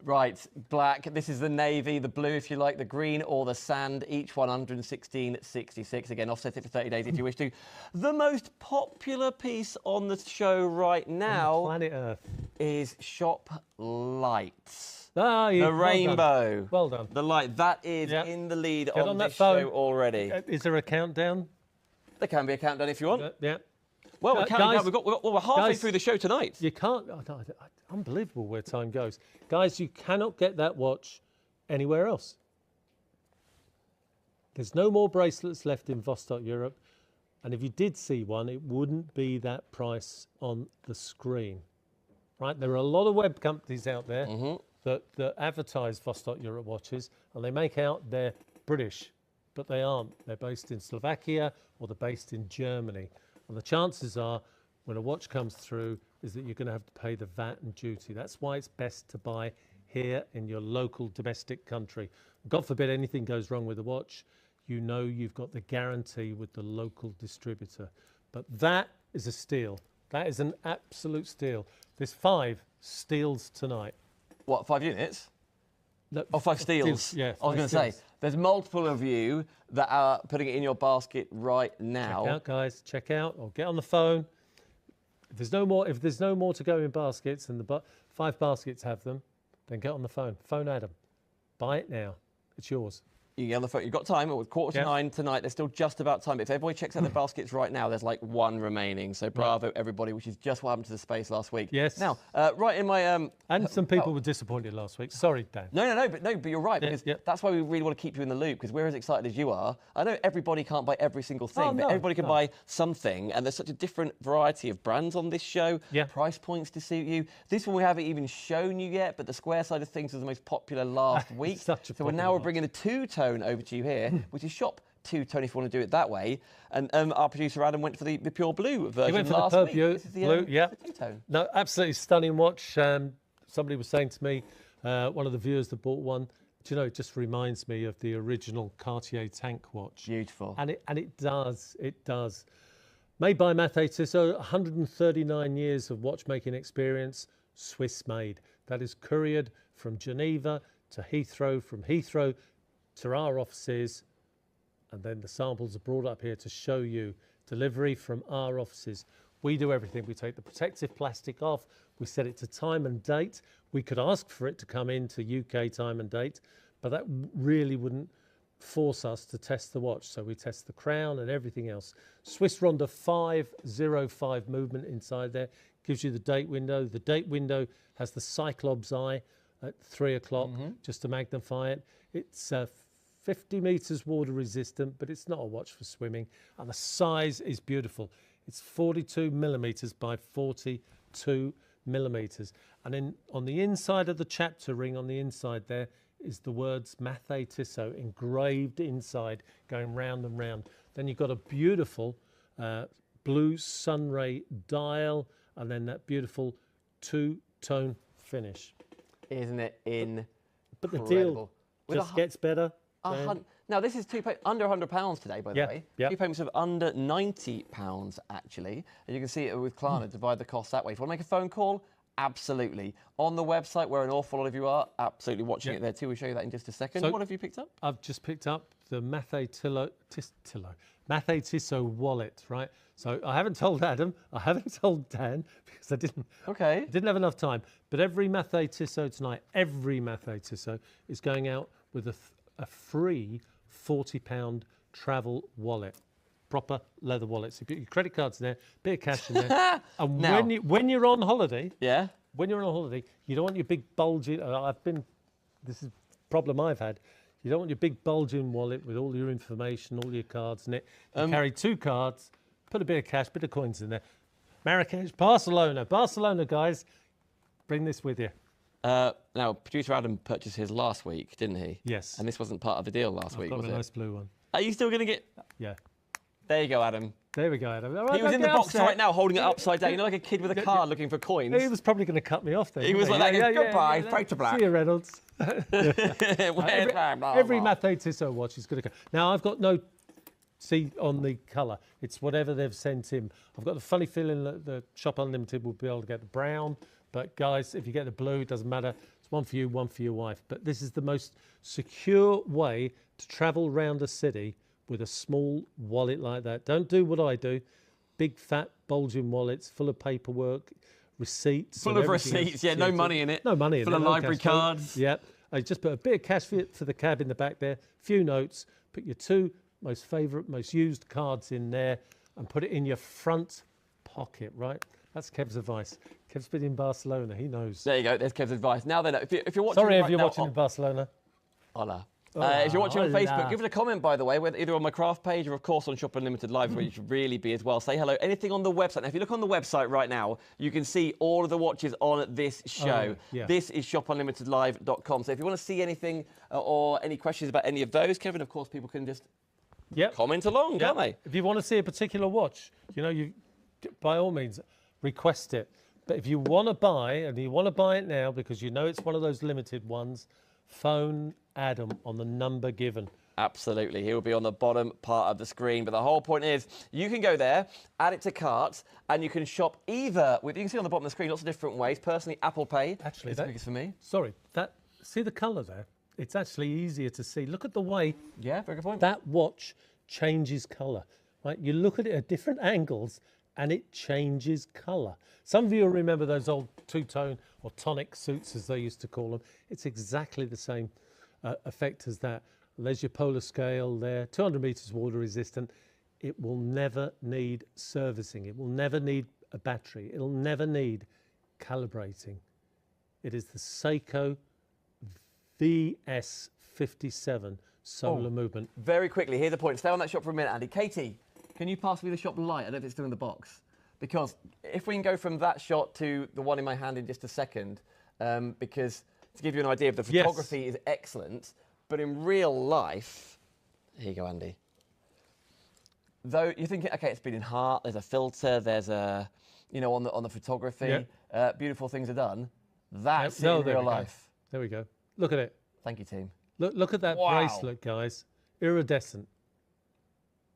[SPEAKER 1] Right, black. This is the navy, the blue, if you like, the green, or the sand. Each one 116.66. Again, offset it for 30 days if you wish to. The most popular piece on the show right now
[SPEAKER 2] on planet Earth
[SPEAKER 1] is Shop Lights.
[SPEAKER 2] Ah,
[SPEAKER 1] the rainbow.
[SPEAKER 2] Well done.
[SPEAKER 1] The light. That is in the lead
[SPEAKER 2] on
[SPEAKER 1] this show already.
[SPEAKER 2] Is there a countdown?
[SPEAKER 1] There can be a countdown if you want.
[SPEAKER 2] Yeah.
[SPEAKER 1] Well, we're counting down. We're halfway through the show tonight.
[SPEAKER 2] You can't. Unbelievable where time goes. Guys, you cannot get that watch anywhere else. There's no more bracelets left in Vostok-Europe. And if you did see one, it wouldn't be that price on the screen. Right? There are a lot of web companies out there that advertise Vostok-Europe watches, and they make out they're British, but they aren't. They're based in Slovakia or they're based in Germany. And the chances are, when a watch comes through, is that you're going to have to pay the VAT and duty. That's why it's best to buy here in your local domestic country. God forbid anything goes wrong with the watch, you know you've got the guarantee with the local distributor. But that is a steal. That is an absolute steal. There's 5 steals tonight.
[SPEAKER 1] What, 5 units?
[SPEAKER 2] No,
[SPEAKER 1] Oh, 5 steals.
[SPEAKER 2] Yeah,
[SPEAKER 1] I was going to say, there's multiple of you that are putting it in your basket right now.
[SPEAKER 2] Check out, guys. Check out, or get on the phone. If there's no more to go in baskets, and the 5 baskets have them, then get on the phone. Phone Adam. Buy it now. It's yours.
[SPEAKER 1] You get on the phone. You've got time. It was 8:45 tonight. There's still just about time. If everybody checks out their baskets right now, there's like 1 remaining. So bravo, everybody, which is just what happened to the space last week.
[SPEAKER 2] Yes.
[SPEAKER 1] Now, right in my...
[SPEAKER 2] and some people were disappointed last week. Sorry, Dan.
[SPEAKER 1] No, but you're right, because that's why we really want to keep you in the loop, because we're as excited as you are. I know everybody can't buy every single thing, but everybody can buy something, and there's such a different variety of brands on this show, price points to suit you. This one we haven't even shown you yet, but the square side of things was the most popular last week. So we're bringing the two-tone over to you here, which is shop two-tone if you want to do it that way. And our producer Adam went for the pure blue version.
[SPEAKER 2] He went for
[SPEAKER 1] last
[SPEAKER 2] the
[SPEAKER 1] week.
[SPEAKER 2] blue,
[SPEAKER 1] This is the two-tone.
[SPEAKER 2] No, absolutely stunning watch. Somebody was saying to me, one of the viewers that bought one, do you know, it just reminds me of the original Cartier tank watch.
[SPEAKER 1] Beautiful.
[SPEAKER 2] And it does. Made by Mathé Tissot, 139 years of watchmaking experience, Swiss made. That is couriered from Geneva to Heathrow, from Heathrow to our offices, and then the samples are brought up here to show you. Delivery from our offices. We do everything. We take the protective plastic off, we set it to time and date. We could ask for it to come into UK time and date, but that really wouldn't force us to test the watch. So we test the crown and everything else. Swiss Ronda 505 movement inside there. Gives you the date window. The date window has the Cyclops eye at 3 o'clock just to magnify it. It's 50 meters water resistant, but it's not a watch for swimming. And the size is beautiful. It's 42 millimeters by 42 millimeters. And then on the inside of the chapter ring, on the inside there, is the words Mathé Tissot engraved inside, going round and round. Then you've got a beautiful blue sunray dial, and then that beautiful two-tone finish.
[SPEAKER 1] Isn't it incredible?
[SPEAKER 2] But the deal just gets better.
[SPEAKER 1] Now, this is under £100 today, by the way. Two payments of under £90, actually. And you can see it with Klarna, divide the cost that way. If you want to make a phone call, absolutely. On the website, where an awful lot of you are, absolutely watching it there too. We'll show you that in just a second. So what have you picked up?
[SPEAKER 2] I've just picked up the Mathé Tissot wallet, right? So I haven't told Adam, I haven't told Dan, because I didn't have enough time. But every Mathé Tissot tonight, every Mathé Tissot is going out with a free £40 travel wallet. Proper leather wallet. So you put your credit cards in there, bit of cash in there. And now, when you're on holiday, when you're on a holiday, you don't want your big bulging. This is a problem I've had. You don't want your big bulging wallet with all your information, all your cards in it. You carry 2 cards, put a bit of cash, bit of coins in there. Marrakesh, Barcelona, guys, bring this with you.
[SPEAKER 1] Now, producer Adam purchased his last week, didn't he?
[SPEAKER 2] Yes.
[SPEAKER 1] And this wasn't part of the deal last week, was it?
[SPEAKER 2] I've got a nice blue one.
[SPEAKER 1] Are you still going to get...
[SPEAKER 2] Yeah.
[SPEAKER 1] There you go, Adam.
[SPEAKER 2] There we go, Adam.
[SPEAKER 1] Right, he was in the box right now, holding it upside down. You know, like a kid with a card looking for coins.
[SPEAKER 2] He was probably going to cut me off then.
[SPEAKER 1] He was like, goodbye, fade to black.
[SPEAKER 2] See you, Reynolds. Every Mathé Tissot watch is going to go. Now, I've got no... See on the colour, it's whatever they've sent in. I've got the funny feeling that the Shop Unlimited will be able to get the brown. But guys, if you get the blue, it doesn't matter. It's one for you, one for your wife. But this is the most secure way to travel around a city with a small wallet like that. Don't do what I do. Big, fat, bulging wallets full of paperwork, receipts.
[SPEAKER 1] Full of receipts, no money in it.
[SPEAKER 2] No money in it.
[SPEAKER 1] Full of library cards.
[SPEAKER 2] Yep. I just put a bit of cash for the cab in the back there, a few notes, put your 2 most favourite, most used cards in there and put it in your front pocket, right? That's Kev's advice. Kev's been in Barcelona, he knows.
[SPEAKER 1] There you go, there's Kev's advice. Now then, if you're watching
[SPEAKER 2] Sorry if you're watching in Barcelona.
[SPEAKER 1] Hola. If you're watching on Facebook, give us a comment, by the way, whether either on my craft page or, of course, on Shop Unlimited Live, where you should really be as well. Say hello. Anything on the website. Now, if you look on the website right now, you can see all of the watches on this show. This is shopunlimitedlive.com. So if you want to see anything or any questions about any of those, Kevin, of course, people can just comment along, can't they?
[SPEAKER 2] If you want to see a particular watch, you know, you by all means, request it. But if you want to buy, and you want to buy it now because you know it's one of those limited ones, phone Adam on the number given.
[SPEAKER 1] Absolutely. He will be on the bottom part of the screen. But the whole point is you can go there, add it to cart, and you can shop either with, you can see on the bottom of the screen, lots of different ways. Personally, Apple Pay.
[SPEAKER 2] Actually,
[SPEAKER 1] that's for me.
[SPEAKER 2] Sorry, see the colour there? It's actually easier to see. Look at the way
[SPEAKER 1] very good point.
[SPEAKER 2] That watch changes colour. Right? You look at it at different angles and it changes colour. Some of you will remember those old two-tone or tonic suits, as they used to call them. It's exactly the same effect as that. There's your polar scale there, 200 metres water resistant. It will never need servicing. It will never need a battery. It'll never need calibrating. It is the Seiko VS57 solar movement.
[SPEAKER 1] Very quickly, here's the point. Stay on that shop for a minute, Andy. Katie, can you pass me the shop light? I don't know if it's still in the box. Because if we can go from that shot to the one in my hand in just a second, because to give you an idea, the photography is excellent, but in real life, here you go, Andy. Though you're thinking, okay, it's been in heart, there's a filter, there's a, you know, on the photography, beautiful things are done. That's in real life.
[SPEAKER 2] There we go. Look at it.
[SPEAKER 1] Thank you, team.
[SPEAKER 2] Look at that bracelet, guys. Iridescent.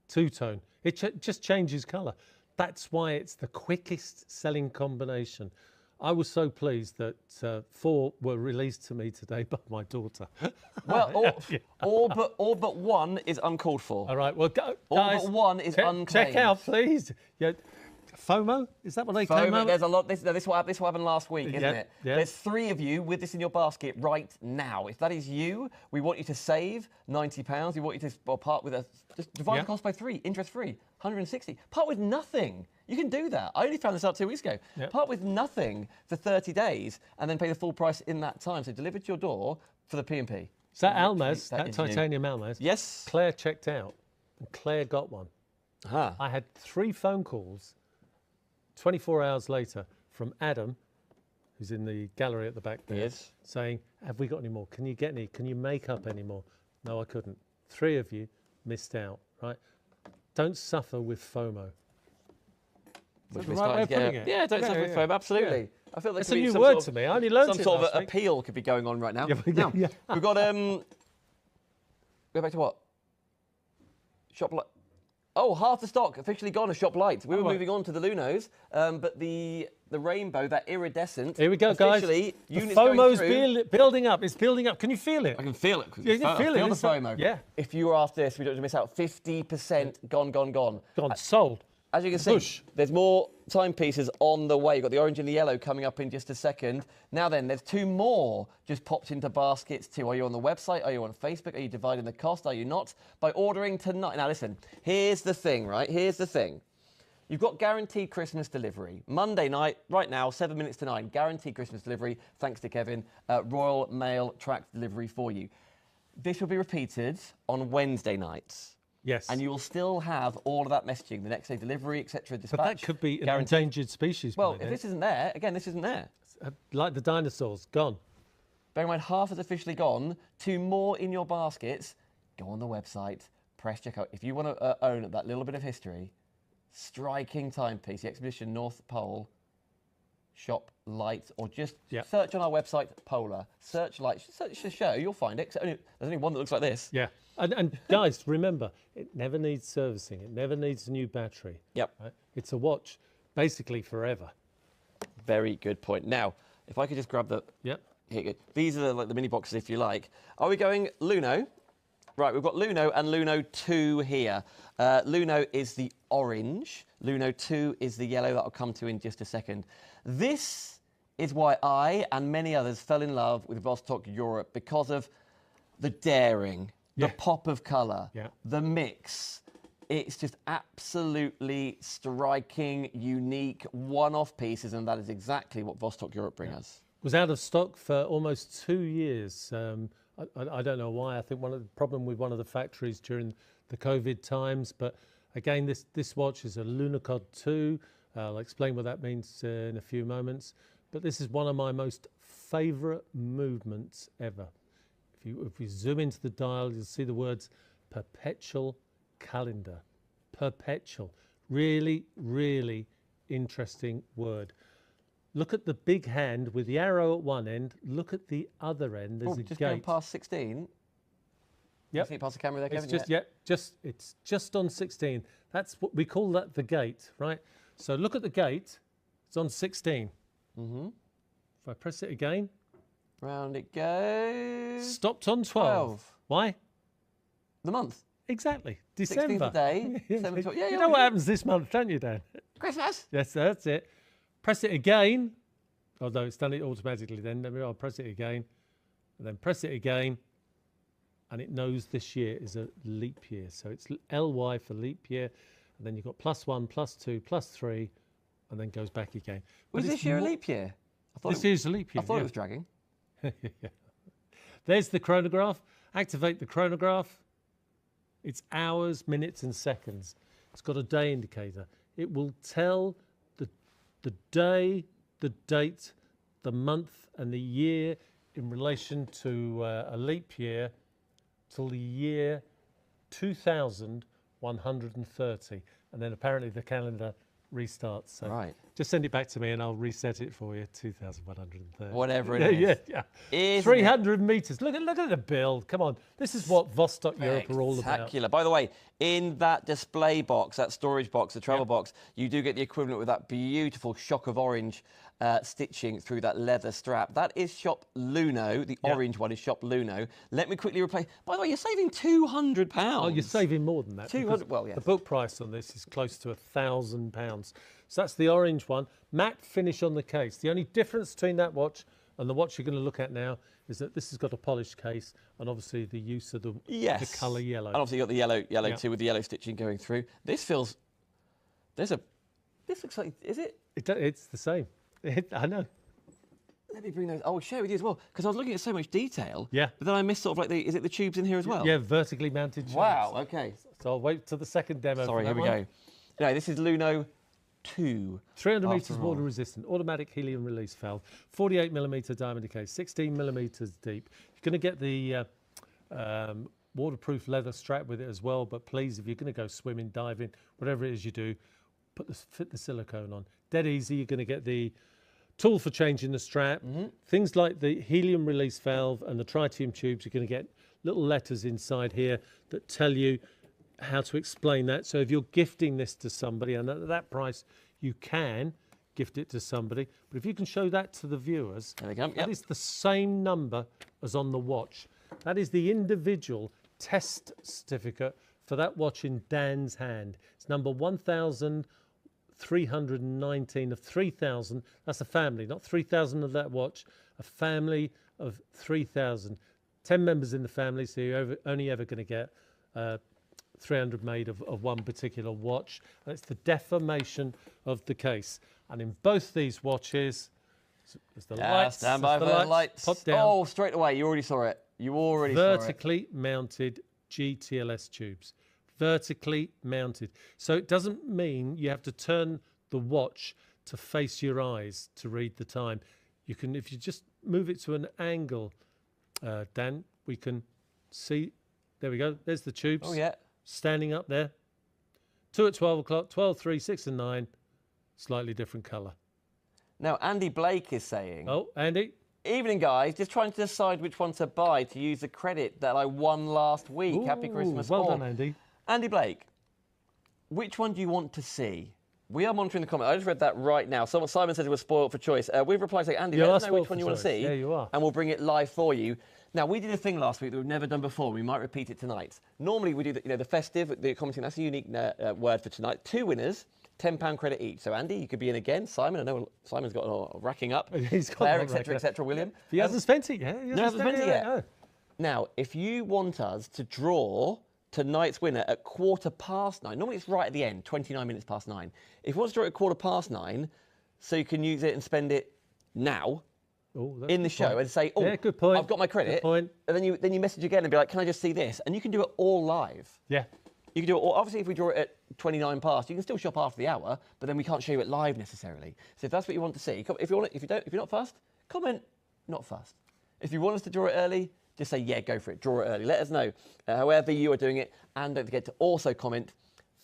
[SPEAKER 2] Two-tone. It just changes colour. That's why it's the quickest selling combination. I was so pleased that 4 were released to me today by my daughter.
[SPEAKER 1] Well, all but one is uncalled for.
[SPEAKER 2] All right, well, guys,
[SPEAKER 1] all but one is unclaimed.
[SPEAKER 2] Check out, please. FOMO? Is that what they came out?
[SPEAKER 1] There's a lot. This what happened last week, isn't it?
[SPEAKER 2] Yeah.
[SPEAKER 1] There's 3 of you with this in your basket right now. If that is you, we want you to save £90. We want you to part with just divide the cost by 3, interest-free, 160. Part with nothing. You can do that. I only found this out 2 weeks ago. Part with nothing for 30 days and then pay the full price in that time. So delivered to your door for the P&P.
[SPEAKER 2] So that Almaz, that titanium Almaz.
[SPEAKER 1] Yes.
[SPEAKER 2] Claire checked out and Claire got one. I had 3 phone calls 24 hours later from Adam, who's in the gallery at the back there, saying, have we got any more? Can you get any? Can you make up any more? No, I couldn't. 3 of you missed out, right? Don't suffer with FOMO.
[SPEAKER 1] That's the right way of putting it. Yeah, don't suffer with FOMO, absolutely.
[SPEAKER 2] Yeah.
[SPEAKER 1] I feel
[SPEAKER 2] that's a new word to me. I only learned
[SPEAKER 1] some sort of appeal could be going on right now. Now, we've got, go back to what? Shop light. Oh, half the stock officially gone of shop lights. We were moving on to the Lunos, but the rainbow, that iridescent.
[SPEAKER 2] Here we go, guys. The FOMO's building up. It's building up. Can you feel it?
[SPEAKER 1] I can feel it.
[SPEAKER 2] You can feel
[SPEAKER 1] the FOMO.
[SPEAKER 2] Yeah.
[SPEAKER 1] If you were after this, we don't miss out. 50% gone.
[SPEAKER 2] Gone. Sold.
[SPEAKER 1] As you can see, there's more timepieces on the way. You've got the orange and the yellow coming up in just a second. Now then, there's 2 more just popped into baskets too. Are you on the website? Are you on Facebook? Are you dividing the cost? Are you not? By ordering tonight. Now listen, here's the thing, right? Here's the thing. You've got guaranteed Christmas delivery. Monday night, right now, 7 minutes to 9, guaranteed Christmas delivery, thanks to Kevin, Royal Mail tracked delivery for you. This will be repeated on Wednesday nights.
[SPEAKER 2] Yes.
[SPEAKER 1] And you will still have all of that messaging, the next day delivery, etc. dispatch.
[SPEAKER 2] But that could be an endangered species.
[SPEAKER 1] Well, if this isn't there, again, this isn't there.
[SPEAKER 2] Like the dinosaurs, gone.
[SPEAKER 1] Bear in mind, half is officially gone. 2 more in your baskets. Go on the website, press checkout. If you want to own that little bit of history, striking timepiece, the Expedition North Pole, shop light, or just search on our website, Polar. Search light, search the show, you'll find it. There's only one that looks like this.
[SPEAKER 2] Yeah. And guys, remember, it never needs servicing. It never needs a new battery.
[SPEAKER 1] Yep.
[SPEAKER 2] Right? It's a watch, basically forever.
[SPEAKER 1] Very good point. Now, if I could just grab the...
[SPEAKER 2] Yep.
[SPEAKER 1] Here, these are like the mini boxes, if you like. Are we going Luno? Right, we've got Luno and Luno 2 here. Luno is the orange. Luno 2 is the yellow that I'll come to in just a second. This is why I and many others fell in love with Vostok-Europe, because of the daring, the pop of colour, the mix. It's just absolutely striking, unique, one-off pieces, and that is exactly what Vostok-Europe bring us.
[SPEAKER 2] Was out of stock for almost 2 years. I don't know why. I think one of the problem with one of the factories during the COVID times. But again, this watch is a Lunacod 2. I'll explain what that means in a few moments. But this is one of my most favourite movements ever. If you zoom into the dial, you'll see the words perpetual calendar. Perpetual. Really, really interesting word. Look at the big hand with the arrow at one end. Look at the other end. There's a
[SPEAKER 1] just
[SPEAKER 2] gate.
[SPEAKER 1] going past 16.
[SPEAKER 2] Yep.
[SPEAKER 1] See it past the camera there, Kevin?
[SPEAKER 2] It's just on 16. That's what we call that the gate, right? So look at the gate. It's on 16.
[SPEAKER 1] Mm-hmm.
[SPEAKER 2] If I press it again.
[SPEAKER 1] Round it goes.
[SPEAKER 2] Stopped on 12. Why?
[SPEAKER 1] The month.
[SPEAKER 2] Exactly. December.
[SPEAKER 1] 16th day. Yeah,
[SPEAKER 2] you know what happens this month, don't you, Dan?
[SPEAKER 1] Christmas.
[SPEAKER 2] Yes, that's it. Press it again. Oh, no, it's done it automatically then. I'll press it again. And then press it again. And it knows this year is a leap year. So it's LY for leap year. And then you've got +1, +2, +3, and then goes back again.
[SPEAKER 1] Was this year a leap year?
[SPEAKER 2] This year's a leap year.
[SPEAKER 1] I thought it was dragging.
[SPEAKER 2] Yeah. There's the chronograph. Activate the chronograph. It's hours, minutes, and seconds. It's got a day indicator. It will tell the day, the date, the month, and the year in relation to a leap year till the year 2130. And then apparently the calendar restarts. So
[SPEAKER 1] right.
[SPEAKER 2] Just send it back to me and I'll reset it for you. 2130.
[SPEAKER 1] Whatever it is.
[SPEAKER 2] Yeah. 300 meters. Look at the build. Come on. This is what Vostok-Europe are all about.
[SPEAKER 1] Spectacular. By the way, in that display box, that storage box, the travel box, you do get the equivalent with that beautiful shock of orange stitching through that leather strap. That is Shop Luno. The orange one is Shop Luno. Let me quickly replace. By the way, you're saving £200.
[SPEAKER 2] Oh, you're saving more than that.
[SPEAKER 1] 200. Well, yes.
[SPEAKER 2] The book price on this is close to £1,000. So that's the orange one. Matte finish on the case. The only difference between that watch and the watch you're going to look at now is that this has got a polished case and obviously the use of the colour yellow.
[SPEAKER 1] And obviously you've got the yellow too with the yellow stitching going through. This feels. This looks like. Is it?
[SPEAKER 2] It's the same. I know.
[SPEAKER 1] Let me bring those. I'll share with you as well because I was looking at so much detail.
[SPEAKER 2] Yeah.
[SPEAKER 1] But then I missed sort of like is it the tubes in here as well?
[SPEAKER 2] Yeah, vertically mounted tubes.
[SPEAKER 1] Wow. Okay.
[SPEAKER 2] So I'll wait till the second demo.
[SPEAKER 1] Sorry. Here we go. No, this is Luno 2.
[SPEAKER 2] 300 metres water resistant, automatic helium release valve, 48mm diameter case, 16mm deep. You're going to get the waterproof leather strap with it as well, but please, if you're going to go swimming, diving, whatever it is you do, fit the silicone on. Dead easy. You're going to get the tool for changing the strap. Things like the helium release valve and the tritium tubes, you're going to get little letters inside here that tell you how to explain that. So if you're gifting this to somebody, and at that price you can gift it to somebody, but if you can show that to the viewers,
[SPEAKER 1] there we go.
[SPEAKER 2] that is the same number as on the watch. That is the individual test certificate for that watch in Dan's hand. It's number 1319 of 3,000. That's a family, not 3,000 of that watch, a family of 3,000. 10 members in the family, so you're only ever going to get 300 made of one particular watch. And it's the deformation of the case. And in both these watches, there's the lights.
[SPEAKER 1] Stand by for the lights.
[SPEAKER 2] Pop down.
[SPEAKER 1] Oh, straight away. You already saw it. You already saw it.
[SPEAKER 2] Vertically mounted GTLS tubes. Vertically mounted. So it doesn't mean you have to turn the watch to face your eyes to read the time. You can, if you just move it to an angle, Dan, we can see. There we go. There's the tubes.
[SPEAKER 1] Oh, yeah.
[SPEAKER 2] Standing up there. 2 at 12 o'clock, 12, 3, 6 and 9. Slightly different colour.
[SPEAKER 1] Now, Andy Blake is saying...
[SPEAKER 2] Oh, Andy?
[SPEAKER 1] Evening, guys. Just trying to decide which one to buy to use the credit that I won last week.
[SPEAKER 2] Ooh,
[SPEAKER 1] Happy Christmas.
[SPEAKER 2] Well done, Andy.
[SPEAKER 1] Andy Blake, which one do you want to see? We are monitoring the comment. I just read that right now. Simon said it was spoiled for choice. We've replied saying, Andy, let us know which one you want to see.
[SPEAKER 2] Yeah, you are.
[SPEAKER 1] And we'll bring it live for you. Now, we did a thing last week that we've never done before. We might repeat it tonight. Normally, we do the festive, the commenting. That's a unique word for tonight. 2 winners, £10 credit each. So, Andy, you could be in again. Simon, I know Simon's got racking up.
[SPEAKER 2] He's got
[SPEAKER 1] Claire, etc. William.
[SPEAKER 2] He hasn't spent it yet.
[SPEAKER 1] No, hasn't spent it yet. No. Now, if you want us to draw tonight's winner at 9:15. Normally it's right at the end, 29 minutes past 9. If you want to draw it at 9:15, so you can use it and spend it now, in the show and say, oh,
[SPEAKER 2] yeah, good point.
[SPEAKER 1] I've got my credit.
[SPEAKER 2] Good point.
[SPEAKER 1] And then you message again and be like, can I just see this? And you can do it all live.
[SPEAKER 2] Yeah.
[SPEAKER 1] You can do it all. Obviously, if we draw it at 29 past, you can still shop after the hour, but then we can't show you it live necessarily. So if that's what you want to see, if you're not fast, comment not fast. If you want us to draw it early, just say, yeah, go for it. Draw it early. Let us know however you are doing it. And don't forget to also comment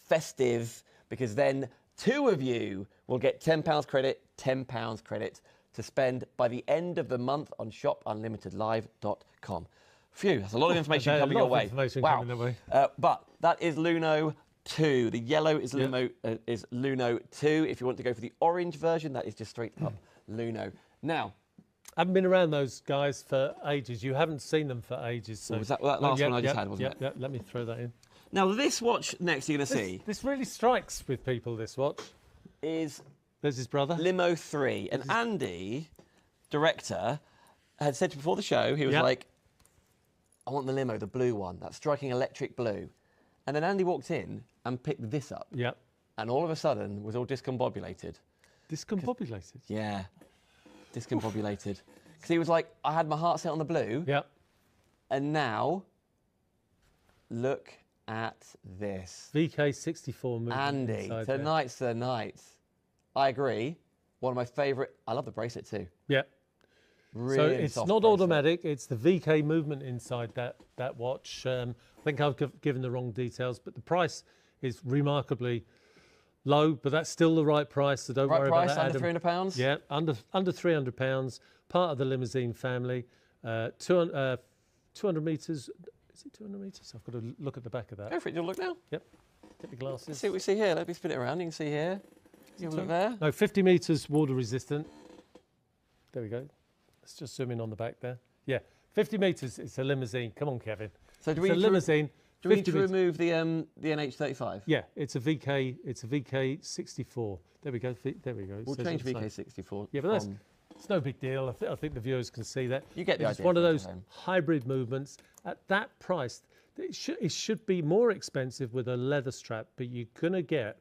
[SPEAKER 1] festive, because then 2 of you will get £10 credit, £10 credit to spend by the end of the month on shopunlimitedlive.com. Phew, that's a lot of information coming your way.
[SPEAKER 2] Wow.
[SPEAKER 1] But that is Luno 2. The yellow is Luno 2. If you want to go for the orange version, that is just straight up Luno. Now,
[SPEAKER 2] I haven't been around those guys for ages. You haven't seen them for ages. So
[SPEAKER 1] was that last one I just had, wasn't it?
[SPEAKER 2] Yeah, let me throw that in.
[SPEAKER 1] Now, this watch next you're going to see
[SPEAKER 2] This really strikes with people, this watch.
[SPEAKER 1] is
[SPEAKER 2] There's his brother.
[SPEAKER 1] Limo 3. And Andy, director, had said before the show, he was like, I want the limo, the blue one, that striking electric blue. And then Andy walked in and picked this up.
[SPEAKER 2] Yeah.
[SPEAKER 1] And all of a sudden was all discombobulated.
[SPEAKER 2] Discombobulated?
[SPEAKER 1] Yeah, discombobulated. Because he was like, I had my heart set on the blue.
[SPEAKER 2] Yeah.
[SPEAKER 1] And now, look at this.
[SPEAKER 2] VK64 movement.
[SPEAKER 1] Andy, tonight's the night. I agree. One of my favourite. I love the bracelet too.
[SPEAKER 2] Yeah.
[SPEAKER 1] Really
[SPEAKER 2] so it's
[SPEAKER 1] soft
[SPEAKER 2] not
[SPEAKER 1] bracelet.
[SPEAKER 2] automatic. It's the VK movement inside that watch. I think I've given the wrong details, but the price is remarkably low. But that's still the right price. So don't worry about that.
[SPEAKER 1] Under £300.
[SPEAKER 2] Yeah, under £300. Part of the limousine family. 200 meters. Is it 200 metres? I've got to look at the back of that.
[SPEAKER 1] Go for it. Do you want to look now?
[SPEAKER 2] Yep. Get the glasses.
[SPEAKER 1] Let's see what we see here. Let me spin it around. You can see here. You have a look there.
[SPEAKER 2] No, 50 metres water resistant. There we go. Let's just zoom in on the back there. Yeah, 50 metres. It's a limousine. Come on, Kevin.
[SPEAKER 1] So do
[SPEAKER 2] it's a limousine.
[SPEAKER 1] Do we need to remove the NH35?
[SPEAKER 2] Yeah, it's a VK. It's a VK64. There we go. There we go.
[SPEAKER 1] We'll change VK64.
[SPEAKER 2] Yeah, but it's no big deal. I think the viewers can see that.
[SPEAKER 1] You get the idea.
[SPEAKER 2] It's one of those hybrid movements at that price. It should be more expensive with a leather strap, but you're gonna get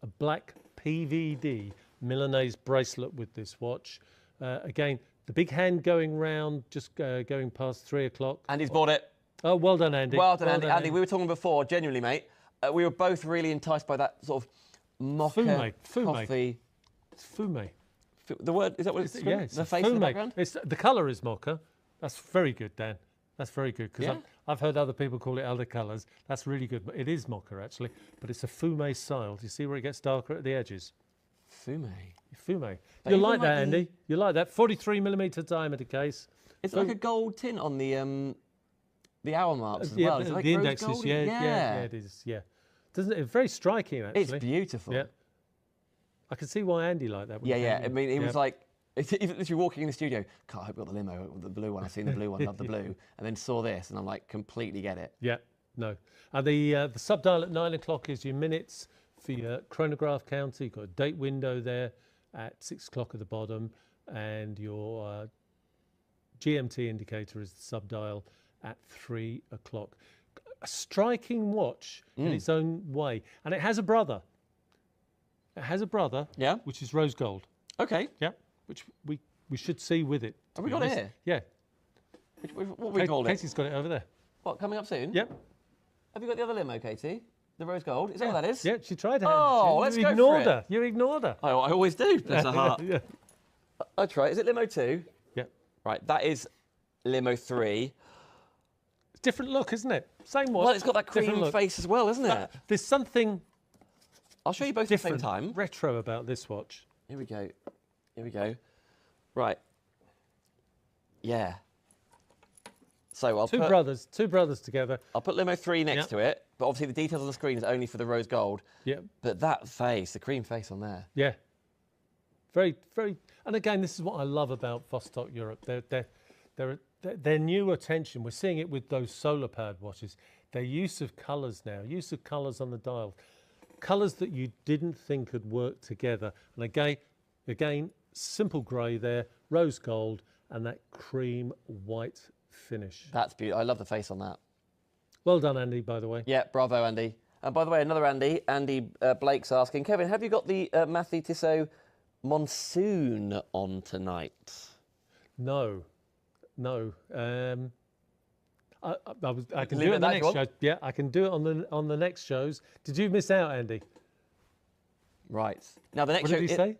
[SPEAKER 2] a black PVD Milanese bracelet with this watch. Again, the big hand going round, just going past 3 o'clock.
[SPEAKER 1] Andy's bought it.
[SPEAKER 2] Oh, well done, Andy.
[SPEAKER 1] Well done, Andy. Andy, we were talking before, genuinely, mate. We were both really enticed by that sort of mocha coffee.
[SPEAKER 2] It's fume.
[SPEAKER 1] The word, is that what it's called?
[SPEAKER 2] Yeah, it's
[SPEAKER 1] the face in the background?
[SPEAKER 2] The colour is mocha. That's very good, Dan. That's very good, because
[SPEAKER 1] Yeah?
[SPEAKER 2] I've heard other people call it other colours. That's really good. It is mocha, actually, but it's a fume style. Do you see where it gets darker at the edges?
[SPEAKER 1] Fume.
[SPEAKER 2] Fume. You'll like that, Andy. You like that. 43mm diameter case.
[SPEAKER 1] It's like a gold tint on the hour marks as well. It's like
[SPEAKER 2] the
[SPEAKER 1] rose
[SPEAKER 2] indexes.
[SPEAKER 1] golden.
[SPEAKER 2] Yeah, it is. Yeah, doesn't it? It's very striking, actually.
[SPEAKER 1] It's beautiful.
[SPEAKER 2] Yeah, I can see why Andy liked that.
[SPEAKER 1] Yeah. I mean, he was like, if you're walking in the studio, God, I hope you got the limo, the blue one. I've seen the blue one, love the blue, and then saw this, and I'm like, completely get it.
[SPEAKER 2] Yeah, no. And the sub-dial at 9 o'clock is your minutes for your chronograph counter. You've got a date window there at 6 o'clock at the bottom, and your GMT indicator is the sub-dial at 3 o'clock. A striking watch in its own way. And it has a brother. It has a brother,
[SPEAKER 1] Yeah?
[SPEAKER 2] which is rose gold.
[SPEAKER 1] Okay.
[SPEAKER 2] Yeah, which we should see with it.
[SPEAKER 1] Have we got it here?
[SPEAKER 2] Yeah.
[SPEAKER 1] What we called it?
[SPEAKER 2] Katie's got it over there.
[SPEAKER 1] What, coming up soon?
[SPEAKER 2] Yep.
[SPEAKER 1] Have you got the other limo, Katie? The rose gold? Is that what that is?
[SPEAKER 2] Yeah, she tried to
[SPEAKER 1] Oh, let's
[SPEAKER 2] you
[SPEAKER 1] go for
[SPEAKER 2] ignored
[SPEAKER 1] it.
[SPEAKER 2] her. You ignored her.
[SPEAKER 1] I always do. Bless her heart.
[SPEAKER 2] Yeah.
[SPEAKER 1] I'll try. Is it limo 2?
[SPEAKER 2] Yeah.
[SPEAKER 1] Right, that is limo 3.
[SPEAKER 2] Different look, isn't it? Same watch.
[SPEAKER 1] Well, it's got that
[SPEAKER 2] different
[SPEAKER 1] cream
[SPEAKER 2] look.
[SPEAKER 1] face as well, isn't it?
[SPEAKER 2] There's something
[SPEAKER 1] I'll show you both at the same
[SPEAKER 2] different,
[SPEAKER 1] time.
[SPEAKER 2] retro about this watch.
[SPEAKER 1] Here we go. Here we go. Right. Yeah. So I'll
[SPEAKER 2] Two brothers together.
[SPEAKER 1] I'll put limo 3 next to it, but obviously the details on the screen is only for the rose gold.
[SPEAKER 2] Yeah.
[SPEAKER 1] But that face, the cream face on there.
[SPEAKER 2] Yeah. Very, very. And again, this is what I love about Vostok-Europe. Their new attention. We're seeing it with those solar powered watches. Their use of colours now, use of colours on the dial, colours that you didn't think could work together. And again, simple grey there, rose gold, and that cream white finish.
[SPEAKER 1] That's beautiful. I love the face on that.
[SPEAKER 2] Well done, Andy, by the way.
[SPEAKER 1] Yeah, bravo, Andy. And by the way, another Andy, Blake's asking, Kevin, have you got the Matthew Tissot Monsoon on tonight?
[SPEAKER 2] No. I can
[SPEAKER 1] Leave
[SPEAKER 2] do
[SPEAKER 1] it
[SPEAKER 2] it on the
[SPEAKER 1] that,
[SPEAKER 2] next
[SPEAKER 1] you
[SPEAKER 2] show. Yeah, I can do it on the next shows. Did you miss out, Andy?
[SPEAKER 1] Right. Now, the next
[SPEAKER 2] What
[SPEAKER 1] show...
[SPEAKER 2] did he say?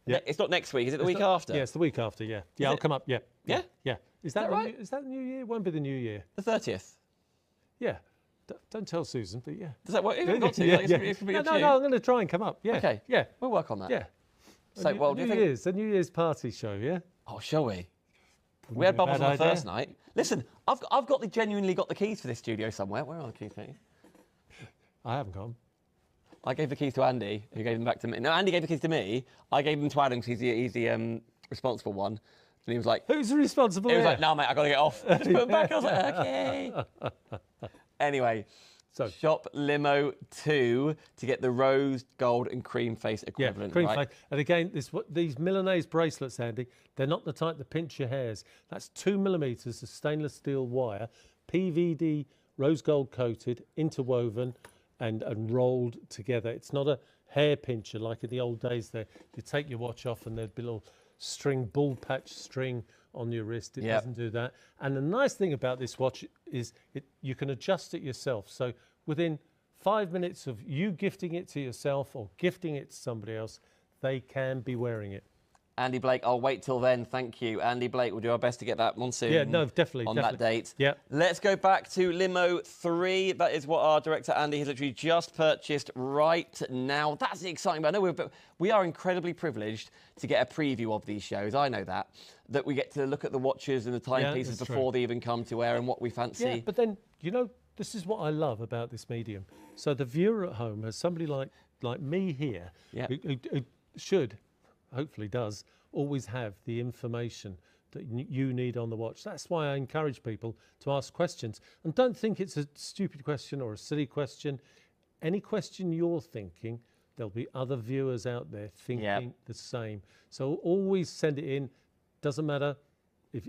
[SPEAKER 1] Yeah. It's not next week, is it the week after?
[SPEAKER 2] Yeah, it's the week after, yeah. Yeah, I'll come up, yeah.
[SPEAKER 1] Yeah?
[SPEAKER 2] Yeah. Is that
[SPEAKER 1] right?
[SPEAKER 2] Is that the New Year? It won't be the New Year.
[SPEAKER 1] The 30th.
[SPEAKER 2] Yeah. Don't tell Susan, but yeah.
[SPEAKER 1] Does that work? You haven't got to.
[SPEAKER 2] Yeah,
[SPEAKER 1] Like,
[SPEAKER 2] yeah.
[SPEAKER 1] it's gonna be up to
[SPEAKER 2] No,
[SPEAKER 1] you.
[SPEAKER 2] I'm going to try and come up, yeah.
[SPEAKER 1] Okay.
[SPEAKER 2] Yeah.
[SPEAKER 1] We'll work on that.
[SPEAKER 2] Yeah.
[SPEAKER 1] So, well, do you think...
[SPEAKER 2] The New Year's party show, yeah?
[SPEAKER 1] Oh, shall we? We had
[SPEAKER 2] be a
[SPEAKER 1] bubbles
[SPEAKER 2] bad
[SPEAKER 1] on the
[SPEAKER 2] idea.
[SPEAKER 1] first night. Listen, I've genuinely got the keys for this studio somewhere. Where are the keys, mate?
[SPEAKER 2] I haven't got 'em.
[SPEAKER 1] I gave the keys to Andy, who gave them back to me. No, Andy gave the keys to me. I gave them to Adam because he's the responsible one. And he was like...
[SPEAKER 2] Who's responsible
[SPEAKER 1] He was
[SPEAKER 2] here?
[SPEAKER 1] like, no, mate, I've got to get off. Just put them back. I was like, okay. Anyway,
[SPEAKER 2] So,
[SPEAKER 1] shop Limo 2 to get the rose, gold and cream face equivalent,
[SPEAKER 2] cream
[SPEAKER 1] right?
[SPEAKER 2] face. And again, these Milanese bracelets, Andy, they're not the type that pinch your hairs. That's 2 millimeters of stainless steel wire, PVD rose gold coated, interwoven and rolled together. It's not a hair pincher like in the old days there. You take your watch off and there'd be a little string, bull patch string on your wrist. It doesn't do that. And the nice thing about this watch is you can adjust it yourself. So within 5 minutes of you gifting it to yourself or gifting it to somebody else, they can be wearing it.
[SPEAKER 1] Andy Blake, I'll wait till then. Thank you. Andy Blake, we'll do our best to get that one soon.
[SPEAKER 2] Yeah, no, definitely.
[SPEAKER 1] On that date.
[SPEAKER 2] Yeah.
[SPEAKER 1] Let's go back to Limo 3. That is what our director Andy has literally just purchased right now. That's exciting. But I know we are incredibly privileged to get a preview of these shows. I know that we get to look at the watches and the timepieces before they even come to air and what we fancy.
[SPEAKER 2] Yeah, but then, you know, this is what I love about this medium. So the viewer at home has somebody like me here who should, hopefully does, always have the information that you need on the watch. That's why I encourage people to ask questions. And don't think it's a stupid question or a silly question. Any question you're thinking, there'll be other viewers out there thinking the same. So always send it in. Doesn't matter if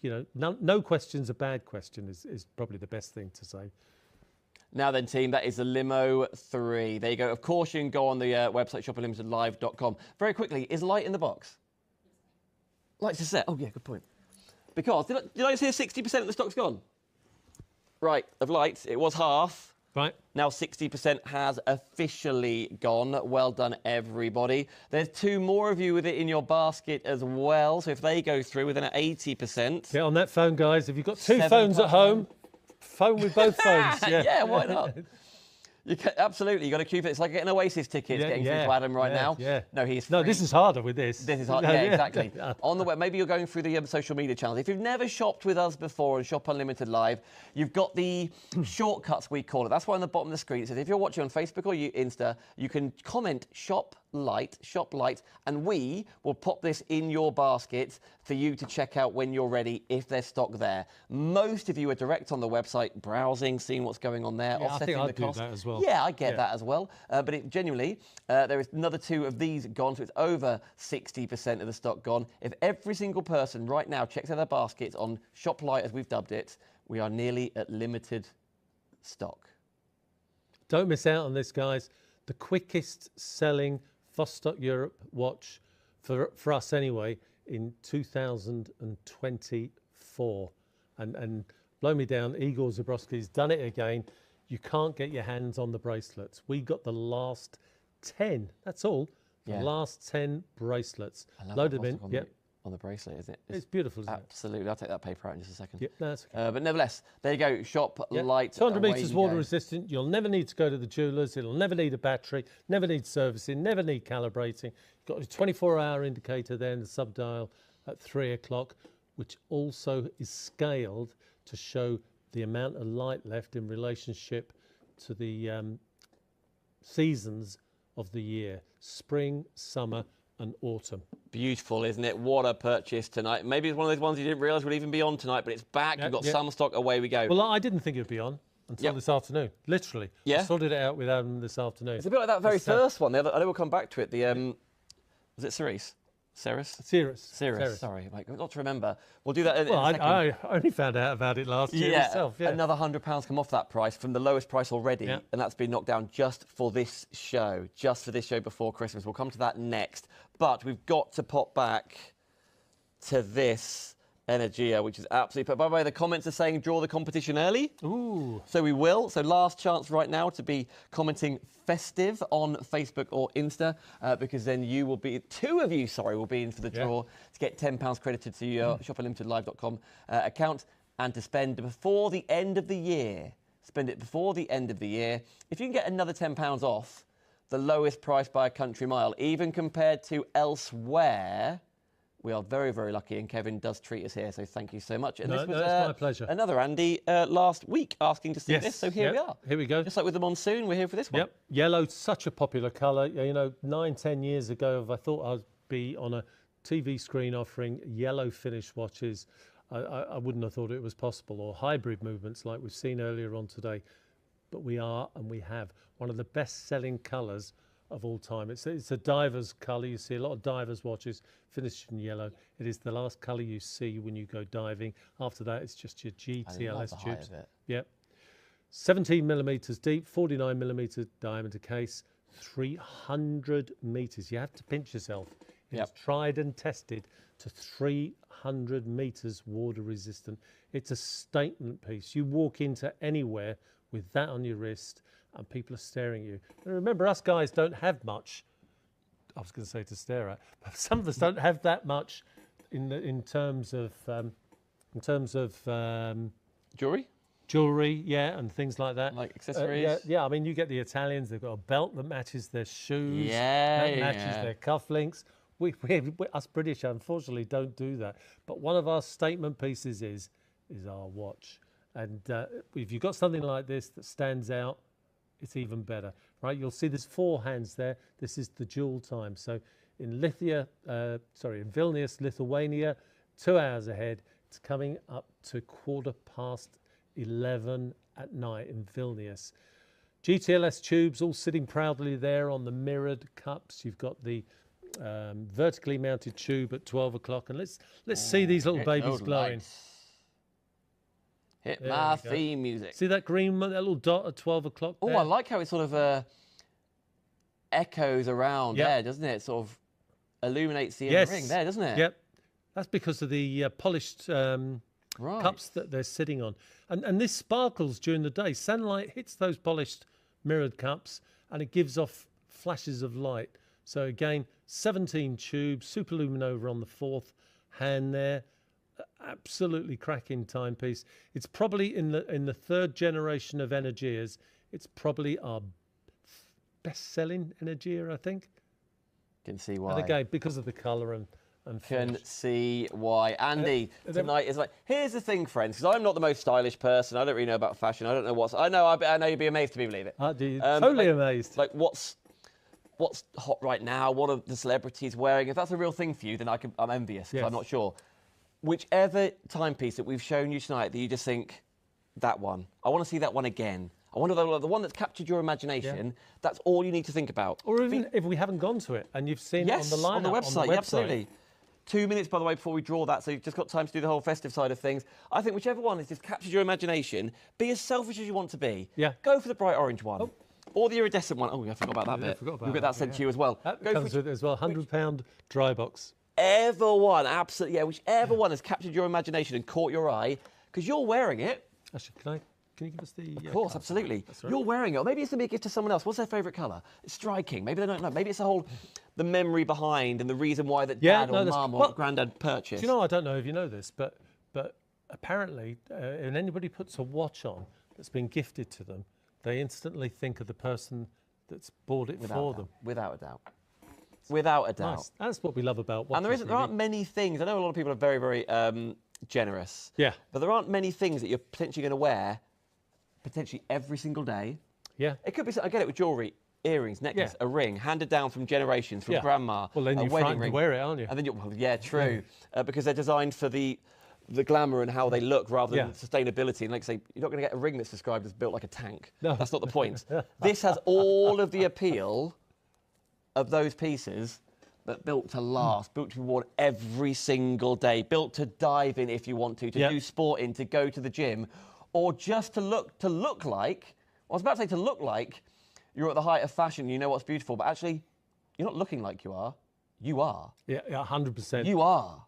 [SPEAKER 2] you know, no question's a bad question is probably the best thing to say.
[SPEAKER 1] Now then, team, that is the Limo 3. There you go. Of course, you can go on the website, shopperlimitedlive.com. Very quickly, is light in the box? Light's a set. Oh, yeah, good point. Because, did I say 60% of the stock's gone? Right, of lights, it was half.
[SPEAKER 2] Right.
[SPEAKER 1] Now 60% has officially gone. Well done, everybody. There's 2 more of you with it in your basket as well. So if they go through within an 80%.
[SPEAKER 2] Get on that phone, guys. If you've got 2 phones at home, phone with both phones.
[SPEAKER 1] Yeah, why not? You can, absolutely, you got to keep it. It's like getting Oasis tickets getting through to Adam right now.
[SPEAKER 2] Yeah.
[SPEAKER 1] No, he's free.
[SPEAKER 2] No, this is harder with this.
[SPEAKER 1] This is hard. Yeah, exactly. On the web, maybe you're going through the social media channels. If you've never shopped with us before on Shop Unlimited Live, you've got the shortcuts, we call it. That's why on the bottom of the screen it says if you're watching on Facebook or Insta, you can comment shop light, and we will pop this in your basket for you to check out when you're ready if there's stock there. Most of you are direct on the website, browsing, seeing what's going on there, offsetting the cost.
[SPEAKER 2] Do that as well.
[SPEAKER 1] Yeah, I get that as well. But it genuinely, there is another 2 of these gone, so it's over 60% of the stock gone. If every single person right now checks out their baskets on Shop Light, as we've dubbed it, we are nearly at limited stock.
[SPEAKER 2] Don't miss out on this, guys. The quickest selling Vostok-Europe watch for us anyway in 2024. And blow me down, Igor Zabrowski's done it again. You can't get your hands on the bracelets. We got the last 10. That's all. The last 10 bracelets. Loaded them in.
[SPEAKER 1] On the bracelet, is it?
[SPEAKER 2] It's beautiful, isn't it?
[SPEAKER 1] Absolutely. I'll take that paper out in just a second.
[SPEAKER 2] Yep, that's okay.
[SPEAKER 1] But nevertheless, there you go. Shop Light.
[SPEAKER 2] 200 metres water resistant. You'll never need to go to the jewellers. It'll never need a battery, never need servicing, never need calibrating. You've got a 24-hour indicator there in the sub-dial at 3 o'clock, which also is scaled to show the amount of light left in relationship to the seasons of the year, spring, summer and autumn.
[SPEAKER 1] Beautiful, isn't it? What a purchase tonight. Maybe it's one of those ones you didn't realise would even be on tonight, but it's back. You've got some stock. Away we go.
[SPEAKER 2] Well, I didn't think it would be on until this afternoon, literally.
[SPEAKER 1] Yeah.
[SPEAKER 2] I sorted it out with Adam this afternoon.
[SPEAKER 1] It's a bit like that very first one. I know we'll come back to it. The was it Ceres? Ceres, sorry, Mike, not to remember. We'll do that in a second.
[SPEAKER 2] I only found out about it last year myself. Yeah.
[SPEAKER 1] Another £100 come off that price from the lowest price already, and that's been knocked down just for this show, before Christmas. We'll come to that next, but we've got to pop back to this Energia, which is absolutely... By the way, the comments are saying draw the competition early.
[SPEAKER 2] Ooh.
[SPEAKER 1] So we will. So last chance right now to be commenting festive on Facebook or Insta, because then you will be... Two of you, sorry, will be in for the draw to get £10 credited to your shopunlimitedlive.com account and to spend before the end of the year. Spend it before the end of the year. If you can get another £10 off, the lowest price by a country mile, even compared to elsewhere... We are very, very lucky, and Kevin does treat us here, so thank you so much. And
[SPEAKER 2] No,
[SPEAKER 1] this was
[SPEAKER 2] it's my pleasure.
[SPEAKER 1] Another Andy last week asking to see this, so here we are.
[SPEAKER 2] Here we go.
[SPEAKER 1] Just like with the monsoon, we're here for this one.
[SPEAKER 2] Yep, yellow's such a popular colour. You know, 9-10 years ago, if I thought I'd be on a TV screen offering yellow finish watches, I wouldn't have thought it was possible, or hybrid movements like we've seen earlier on today. But we are, and we have, one of the best-selling colours of all time. It's a diver's colour. You see a lot of divers watches finished in yellow. It is the last colour you see when you go diving. After that, it's just your GTLS tubes. Yep. 17 millimetres deep, 49 millimetre diameter case, 300 metres. You have to pinch yourself. It's tried and tested to 300 metres water resistant. It's a statement piece. You walk into anywhere with that on your wrist and people are staring at you. And remember, us guys don't have much. I was going to say to stare at, but some of us don't have that much in terms of
[SPEAKER 1] Jewellery?
[SPEAKER 2] Jewellery, yeah, and things like that.
[SPEAKER 1] Like accessories?
[SPEAKER 2] Yeah, I mean, you get the Italians, they've got a belt that matches their shoes,
[SPEAKER 1] that
[SPEAKER 2] matches their cufflinks. We, us British, unfortunately, don't do that. But one of our statement pieces is our watch. And if you've got something like this that stands out, it's even better, right? You'll see there's 4 hands there. This is the dual time. So in Vilnius, Lithuania, 2 hours ahead. It's coming up to 11:15 at night in Vilnius. GTLS tubes all sitting proudly there on the mirrored cups. You've got the vertically mounted tube at 12 o'clock. And let's see these little babies glowing.
[SPEAKER 1] Lights. Hit my theme music.
[SPEAKER 2] See that green, that little dot at 12 o'clock there?
[SPEAKER 1] Oh, I like how it sort of echoes around there, doesn't it? It sort of illuminates the inner ring there, doesn't it?
[SPEAKER 2] Yep. That's because of the polished cups that they're sitting on. And this sparkles during the day. Sunlight hits those polished mirrored cups and it gives off flashes of light. So again, 17 tubes, superluminova on the 4th hand there. Absolutely cracking timepiece. It's probably in the 3rd generation of Energias. It's probably our best-selling Energia, I think.
[SPEAKER 1] Can see why.
[SPEAKER 2] And again, because of the colour and finish.
[SPEAKER 1] Can see why. Andy, tonight is like, here's the thing, friends, because I'm not the most stylish person. I don't really know about fashion. I don't know what's... I know you'd be amazed to believe it.
[SPEAKER 2] Totally amazed.
[SPEAKER 1] Like, what's hot right now? What are the celebrities wearing? If that's a real thing for you, then I'm envious, because I'm not sure. Whichever timepiece that we've shown you tonight that you just think, that one, I want to see that one again. I wonder the one that's captured your imagination, that's all you need to think about.
[SPEAKER 2] Or even if we haven't gone to it and you've seen it on the lineup,
[SPEAKER 1] on the website. Yeah, absolutely. 2 minutes, by the way, before we draw that, so you've just got time to do the whole festive side of things. I think whichever one has just captured your imagination, be as selfish as you want to be.
[SPEAKER 2] Yeah.
[SPEAKER 1] Go for the bright orange one. Oh. Or the iridescent one. Oh, I forgot about that bit. We'll get that sent to you as well.
[SPEAKER 2] That comes with it as well, £100 dry box.
[SPEAKER 1] Whichever one, absolutely, whichever one has captured your imagination and caught your eye, because you're wearing it.
[SPEAKER 2] Actually, can you give us the...
[SPEAKER 1] Of course, absolutely. Right. You're wearing it. Or maybe it's going to be a gift to someone else. What's their favourite colour? It's striking. Maybe they don't know. Maybe it's the memory behind and the reason why that dad or mum or granddad purchased.
[SPEAKER 2] Do you know, I don't know if you know this, but apparently, when anybody puts a watch on that's been gifted to them, they instantly think of the person that's bought it for them.
[SPEAKER 1] Without a doubt. Without a doubt.
[SPEAKER 2] Nice. That's what we love about watches.
[SPEAKER 1] And there aren't many things. I know a lot of people are very, very generous.
[SPEAKER 2] Yeah.
[SPEAKER 1] But there aren't many things that you're potentially going to wear potentially every single day.
[SPEAKER 2] Yeah.
[SPEAKER 1] It could be, I get it with jewellery, earrings, necklace, a ring, handed down from generations, from grandma.
[SPEAKER 2] Well, then you're frightened to wear it, aren't you?
[SPEAKER 1] And then true. Because they're designed for the glamour and how they look rather than sustainability. And like I say, you're not going to get a ring that's described as built like a tank. No. That's not the point. This has all of the appeal of those pieces, but built to last, built to be worn every single day, built to dive in if you want to do sport in, to go to the gym, or just to look like, I was about to say to look like you're at the height of fashion, you know what's beautiful, but actually, you're not looking like you are. You are.
[SPEAKER 2] Yeah, 100%.
[SPEAKER 1] You are.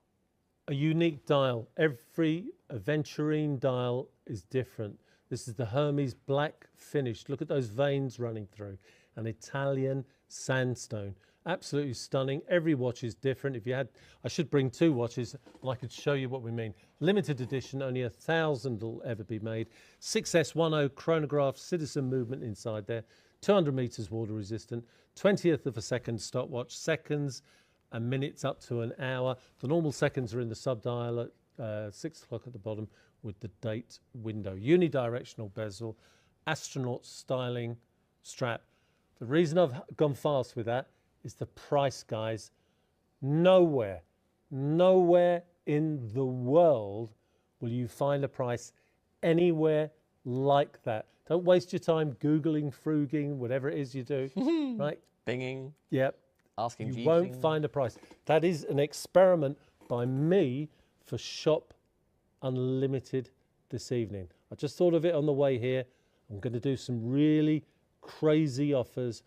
[SPEAKER 2] a unique dial. Every aventurine dial is different. This is the Hermes black finish. Look at those veins running through. An Italian sandstone. Absolutely stunning. Every watch is different. If you had, I should bring 2 watches and I could show you what we mean. Limited edition, only 1,000 will ever be made. 6S10 chronograph, citizen movement inside there. 200 meters water resistant. 20th of a second stopwatch. Seconds and minutes up to an hour. The normal seconds are in the sub-dial at 6 o'clock at the bottom with the date window. Unidirectional bezel, astronaut styling strap. The reason I've gone fast with that is the price, guys. Nowhere in the world will you find a price anywhere like that. Don't waste your time Googling, fruging, whatever it is you do, right?
[SPEAKER 1] Binging.
[SPEAKER 2] Yep.
[SPEAKER 1] Asking
[SPEAKER 2] You won't find a price. That is an experiment by me for Shop Unlimited this evening. I just thought of it on the way here. I'm going to do some really crazy offers.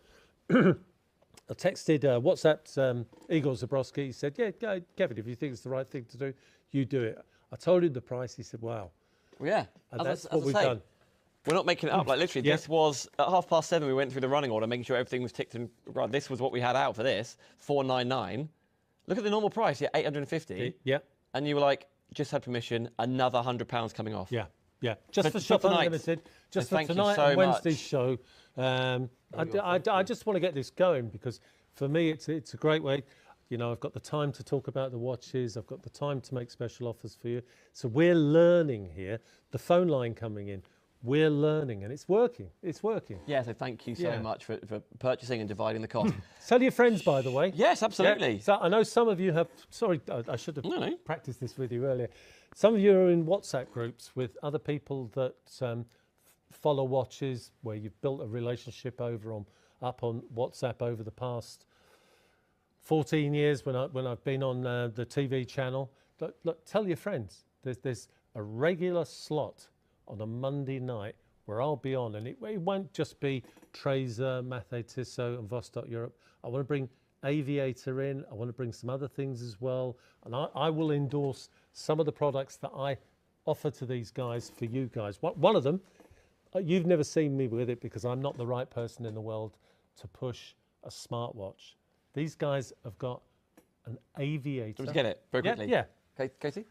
[SPEAKER 2] I texted, WhatsApped Igor Zabrowski. He said, yeah, go, Kevin, if you think it's the right thing to do, you do it. I told him the price. He said, wow.
[SPEAKER 1] Well, yeah.
[SPEAKER 2] And that's what we've done.
[SPEAKER 1] We're not making it up. Like, literally, this was at 7:30, we went through the running order, making sure everything was ticked and right. This was what we had out for this, 499. Look at the normal price, yeah, 850.
[SPEAKER 2] Yeah.
[SPEAKER 1] And you were like, just had permission, another £100 coming off.
[SPEAKER 2] Yeah. Yeah, just for Shop Unlimited, just for tonight and Wednesday's show. I just want to get this going because for me it's a great way. You know, I've got the time to talk about the watches. I've got the time to make special offers for you. So we're learning here. The phone line coming in. We're learning and it's working. It's working.
[SPEAKER 1] Yeah, so thank you so much for purchasing and dividing the cost.
[SPEAKER 2] Tell your friends, by the way.
[SPEAKER 1] Yes, absolutely.
[SPEAKER 2] Yeah. So I know some of you have, sorry, I should have practiced this with you earlier. Some of you are in WhatsApp groups with other people that follow watches where you've built a relationship up on WhatsApp over the past 14 years when I've been on the TV channel. Look, tell your friends. There's a regular slot on a Monday night where I'll be on, and it won't just be Traser, Mathé Tissot and Vostok-Europe. I want to bring Aviator in. I want to bring some other things as well. And I will endorse some of the products that I offer to these guys for you guys. One of them, you've never seen me with it because I'm not the right person in the world to push a smartwatch. These guys have got an Aviator.
[SPEAKER 1] Let's get it very quickly.
[SPEAKER 2] Yeah.
[SPEAKER 1] Okay, Katie?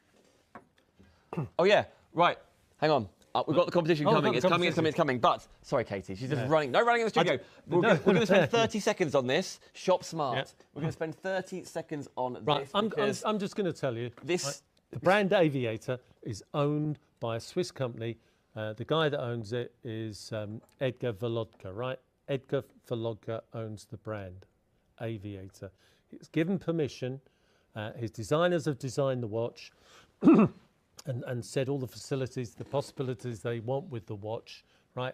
[SPEAKER 1] Oh, yeah. Right. Hang on. We've got the competition coming. It's coming. But, sorry, Katie, she's just running. No running in the studio. We're going to spend 30 seconds on this. Shop smart. Yeah. We're going to spend 30 seconds on this.
[SPEAKER 2] I'm just going to tell you. The brand Aviator is owned by a Swiss company. The guy that owns it is Edgar Volodka, right? Edgar Volodka owns the brand Aviator. He's given permission. His designers have designed the watch. And said all the facilities, the possibilities they want with the watch, right?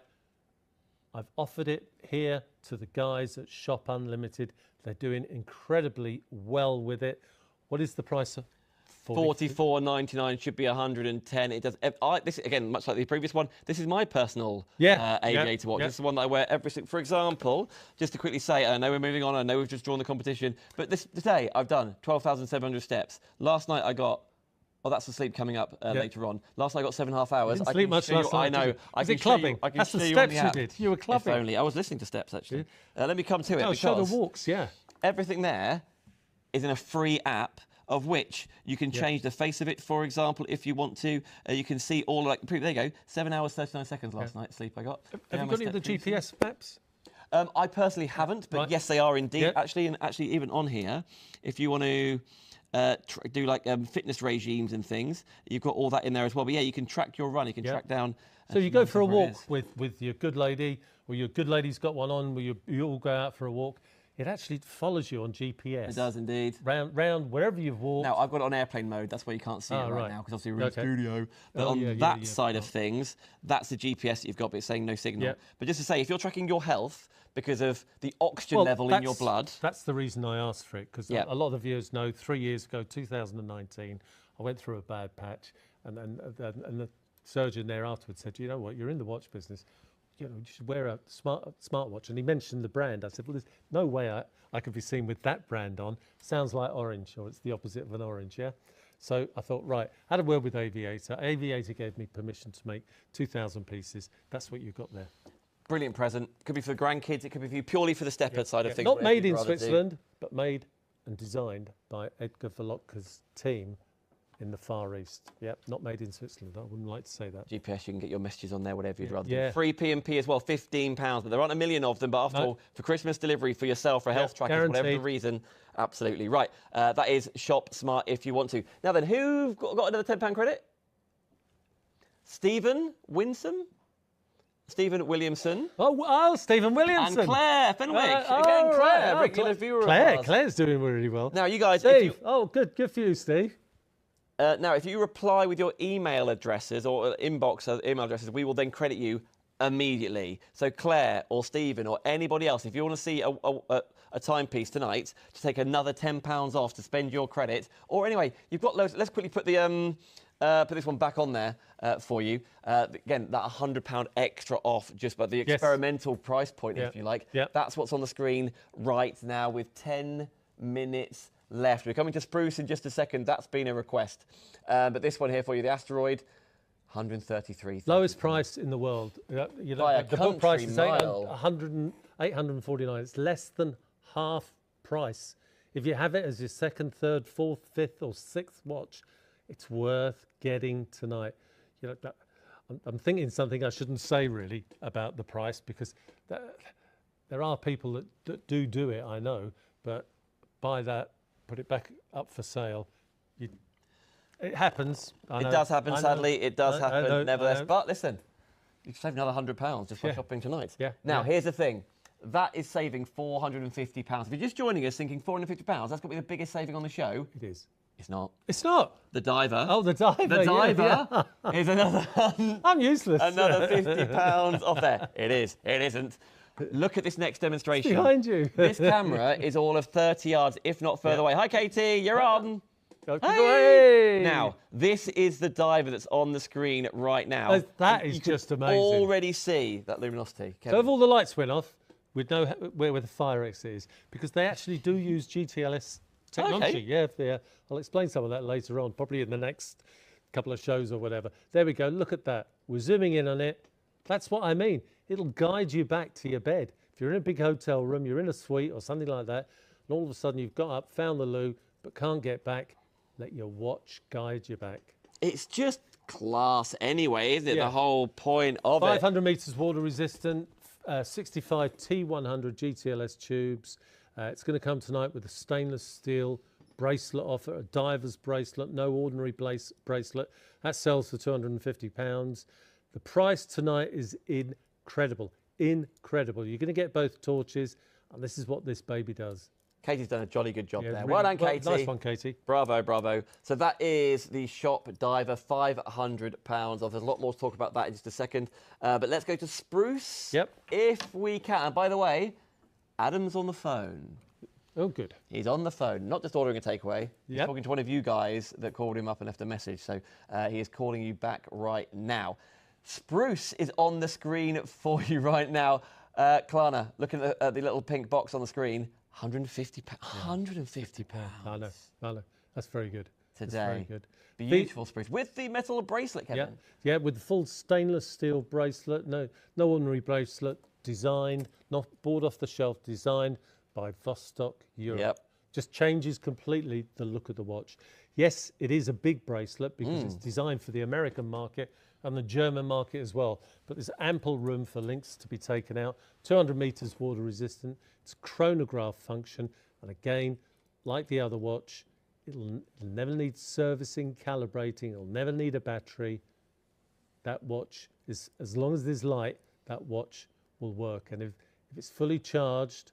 [SPEAKER 2] I've offered it here to the guys at Shop Unlimited. They're doing incredibly well with it. What is the price?
[SPEAKER 1] $44.99 should be 110. It does. This again, much like the previous one. This is my personal Aviator watch. This is the one that I wear every single. For example, just to quickly say, I know we're moving on. I know we've just drawn the competition, but today I've done 12,700 steps. Last night I got. Oh, that's the sleep coming up later on. Last night I got 7.5 hours.
[SPEAKER 2] You didn't sleep much last night.
[SPEAKER 1] I know.
[SPEAKER 2] Was it clubbing? That's the steps you did. You were clubbing.
[SPEAKER 1] If only. I was listening to steps, actually. Let me come to it.
[SPEAKER 2] Show the walks, yeah.
[SPEAKER 1] Everything there is in a free app of which you can change the face of it, for example, if you want to. You can see all, like, there you go, 7 hours, 39 seconds last night sleep I got.
[SPEAKER 2] Have you got any of the GPS maps?
[SPEAKER 1] I personally haven't, but yes, they are indeed. Actually, and actually even on here, if you want to... do like fitness regimes and things. You've got all that in there as well. But yeah, you can track your run. You can track down.
[SPEAKER 2] So you go for a walk with your good lady, or your good lady's got one on, where you all go out for a walk. It actually follows you on GPS.
[SPEAKER 1] It does indeed.
[SPEAKER 2] Round wherever you've walked.
[SPEAKER 1] Now I've got it on airplane mode. That's why you can't see it right now because obviously we're in the studio. But on that side of things, that's the GPS that you've got, but it's saying no signal. Yeah. But just to say, if you're tracking your health because of the oxygen level in your blood.
[SPEAKER 2] That's the reason I asked for it, because a lot of the viewers know 3 years ago, 2019, I went through a bad patch, and the surgeon there afterwards said, you know what, you're in the watch business, you should wear a smartwatch. And he mentioned the brand. I said, well, there's no way I could be seen with that brand on. Sounds like orange, or it's the opposite of an orange, yeah? So I thought, right, had a word with Aviator. Aviator gave me permission to make 2,000 pieces. That's what you've got there.
[SPEAKER 1] Brilliant present. Could be for the grandkids. It could be for you purely for the stepper side of things.
[SPEAKER 2] Not made in Switzerland, but made and designed by Edgar Verlotka's team in the Far East. Yep, not made in Switzerland. I wouldn't like to say that.
[SPEAKER 1] GPS, you can get your messages on there, whatever you'd rather do. Free P&P as well, £15. But there aren't a million of them. But after all, for Christmas delivery for yourself, for health trackers, whatever the reason, absolutely. Right, that is Shop Smart if you want to. Now then, who've got another £10 credit? Stephen Winsome? Stephen Williamson.
[SPEAKER 2] Oh, Stephen Williamson.
[SPEAKER 1] And Claire Fenwick. Again, Claire, regular viewer of ours.
[SPEAKER 2] Claire's doing really well.
[SPEAKER 1] Now, you guys...
[SPEAKER 2] Steve, good for you, Steve.
[SPEAKER 1] Now, if you reply with your email addresses or inbox email addresses, we will then credit you immediately. So Claire or Stephen or anybody else, if you want to see a timepiece tonight to take another £10 off to spend your credit, or anyway, you've got loads. Let's quickly put the put this one back on there for you. Again, that £100 extra off just by the experimental price point, if you like. That's what's on the screen right now with 10 minutes left. We're coming to Spruce in just a second. That's been a request. But this one here for you, the Asteroid, 133.
[SPEAKER 2] Lowest price in the world.
[SPEAKER 1] By a
[SPEAKER 2] the book price is
[SPEAKER 1] mile.
[SPEAKER 2] 849. It's less than half price. If you have it as your second, third, fourth, fifth or sixth watch, it's worth getting tonight. I'm thinking something I shouldn't say really about the price, because there are people that do it, I know, but buy that, put it back up for sale. It happens.
[SPEAKER 1] It does happen, sadly. It does happen, nevertheless. But listen, you can save another £100 just by shopping tonight. Now, here's the thing. That is saving £450. If you're just joining us thinking £450, that's got to be the biggest saving on the show.
[SPEAKER 2] It is.
[SPEAKER 1] It's not.
[SPEAKER 2] It's not.
[SPEAKER 1] The diver.
[SPEAKER 2] Oh, the diver.
[SPEAKER 1] The diver is another...
[SPEAKER 2] I'm useless.
[SPEAKER 1] Another £50 off there. It is. It isn't. Look at this next demonstration.
[SPEAKER 2] It's behind you.
[SPEAKER 1] This camera is all of 30 yards, if not further away. Hi, Katie. You're on.
[SPEAKER 2] Hey.
[SPEAKER 1] Now, this is the diver that's on the screen right now.
[SPEAKER 2] That is just amazing.
[SPEAKER 1] You can already see that luminosity. Kevin.
[SPEAKER 2] So if all the lights went off, we'd know where the fire exit is, because they actually do use GTLS technology. Yeah, I'll explain some of that later on, probably in the next couple of shows or whatever. There we go. Look at that. We're zooming in on it. That's what I mean. It'll guide you back to your bed. If you're in a big hotel room, you're in a suite or something like that, and all of a sudden you've got up, found the loo, but can't get back, let your watch guide you back.
[SPEAKER 1] It's just class anyway, isn't it? The whole point of
[SPEAKER 2] 500 metres water resistant, 65 T100 GTLS tubes. It's going to come tonight with a stainless steel bracelet offer, a diver's bracelet, no ordinary bracelet. That sells for £250. The price tonight is incredible. Incredible. You're going to get both torches, and this is what this baby does.
[SPEAKER 1] Katie's done a jolly good job there.
[SPEAKER 2] Really,
[SPEAKER 1] well done, Katie.
[SPEAKER 2] Nice one, Katie.
[SPEAKER 1] Bravo, bravo. So that is the Shop Diver, £500 off. There's a lot more to talk about that in just a second. But let's go to Spruce, if we can. And by the way, Adam's on the phone.
[SPEAKER 2] Oh, good.
[SPEAKER 1] He's on the phone, not just ordering a takeaway. He's talking to one of you guys that called him up and left a message. So he is calling you back right now. Spruce is on the screen for you right now. Klarna, looking at the little pink box on the screen. £150. £150.
[SPEAKER 2] I know. That's very good.
[SPEAKER 1] Today.
[SPEAKER 2] That's very good.
[SPEAKER 1] Beautiful Spruce. With the metal bracelet, Kevin.
[SPEAKER 2] Yeah, with the full stainless steel bracelet. No ordinary bracelet. Designed, not bought off the shelf, designed by Vostok-Europe. Just changes completely the look of the watch. Yes, it is a big bracelet because it's designed for the American market and the German market as well. But there's ample room for links to be taken out. 200 metres water resistant. It's chronograph function. And again, like the other watch, it'll never need servicing, calibrating. It'll never need a battery. That watch is, as long as there's light, that watch will work. And if it's fully charged,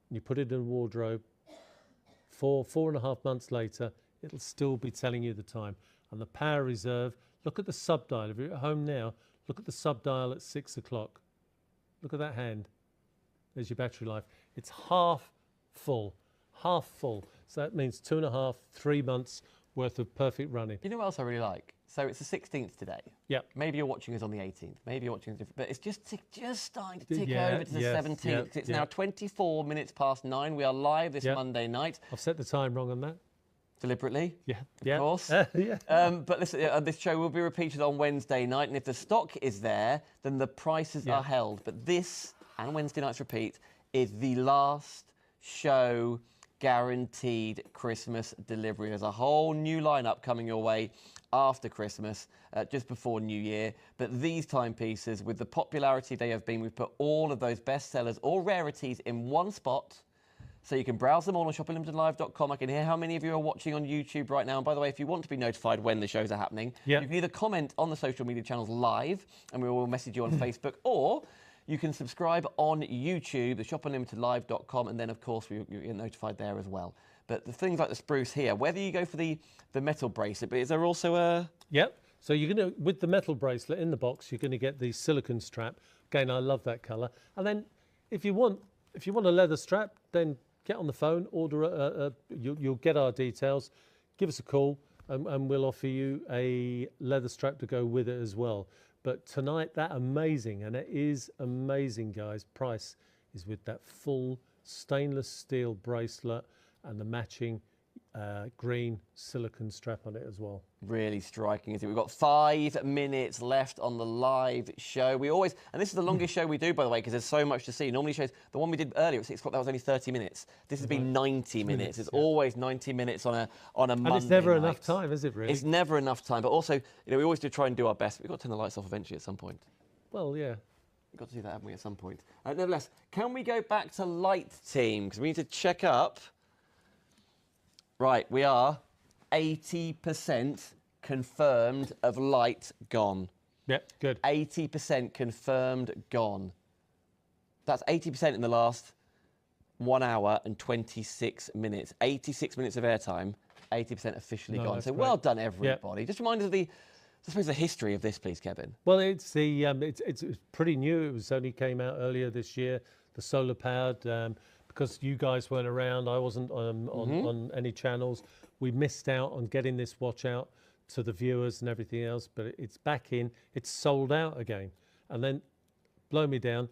[SPEAKER 2] and you put it in a wardrobe, 4.5 months later, it'll still be telling you the time. And the power reserve, look at the sub-dial. If you're at home now, look at the sub-dial at 6 o'clock. Look at that hand. There's your battery life. It's half full. So that means 2.5, 3 months worth of perfect running.
[SPEAKER 1] You know what else I really like? So it's the 16th today.
[SPEAKER 2] Yeah.
[SPEAKER 1] Maybe you're watching us on the 18th. Maybe you're watching us different, but it's just starting to tick over to the 17th. It's now 24 minutes past 9. We are live this Monday night.
[SPEAKER 2] I've set the time wrong on that.
[SPEAKER 1] Deliberately,
[SPEAKER 2] Yeah,
[SPEAKER 1] of course. But listen, this show will be repeated on Wednesday night, and if the stock is there, then the prices are held. But this, and Wednesday night's repeat, is the last show guaranteed Christmas delivery. There's a whole new lineup coming your way after Christmas, just before New Year. But these timepieces, with the popularity they have been, we've put all of those bestsellers or rarities in one spot. So you can browse them all on shoppinglimitedlive.com. I can hear how many of you are watching on YouTube right now. And by the way, if you want to be notified when the shows are happening, you can either comment on the social media channels live, and we will message you on Facebook, or you can subscribe on YouTube, the shoppinglimitedlive.com, and then, of course, you'll get notified there as well. But the things like the spruce here, whether you go for the metal bracelet, but is there also a...
[SPEAKER 2] Yep. So you're going to, with the metal bracelet in the box, you're going to get the silicone strap. Again, I love that colour. And then if you want a leather strap, then get on the phone, order you'll get our details, give us a call, and we'll offer you a leather strap to go with it as well. But tonight, that amazing, and it is amazing, guys, price is with that full stainless steel bracelet and the matching green silicone strap on it as well.
[SPEAKER 1] Really striking, isn't it? We've got 5 minutes left on the live show. We always, and this is the longest show we do, by the way, because there's so much to see. Normally shows, the one we did earlier at 6 o'clock, that was only 30 minutes. This has been 90 minutes. It's always 90 minutes on a Monday
[SPEAKER 2] And it's never
[SPEAKER 1] night.
[SPEAKER 2] enough time, is it, really?
[SPEAKER 1] It's never enough time. But also, we always do try and do our best. We've got to turn the lights off eventually at some point.
[SPEAKER 2] Well, yeah.
[SPEAKER 1] We've got to do that, haven't we, at some point? Nevertheless, can we go back to light team? Because we need to check up. Right, we are 80% confirmed of light gone.
[SPEAKER 2] Yep, good.
[SPEAKER 1] 80% confirmed gone. That's 80% in the last 1 hour and 26 minutes. 86 minutes of airtime, 80% officially gone. So well done, everybody. Yep. Just remind us of I suppose, the history of this, please, Kevin.
[SPEAKER 2] Well, it's pretty new. It only came out earlier this year. The solar powered. Because you guys weren't around, I wasn't on any channels. We missed out on getting this watch out to the viewers and everything else, but it's back in. It's sold out again. And then, blow me down,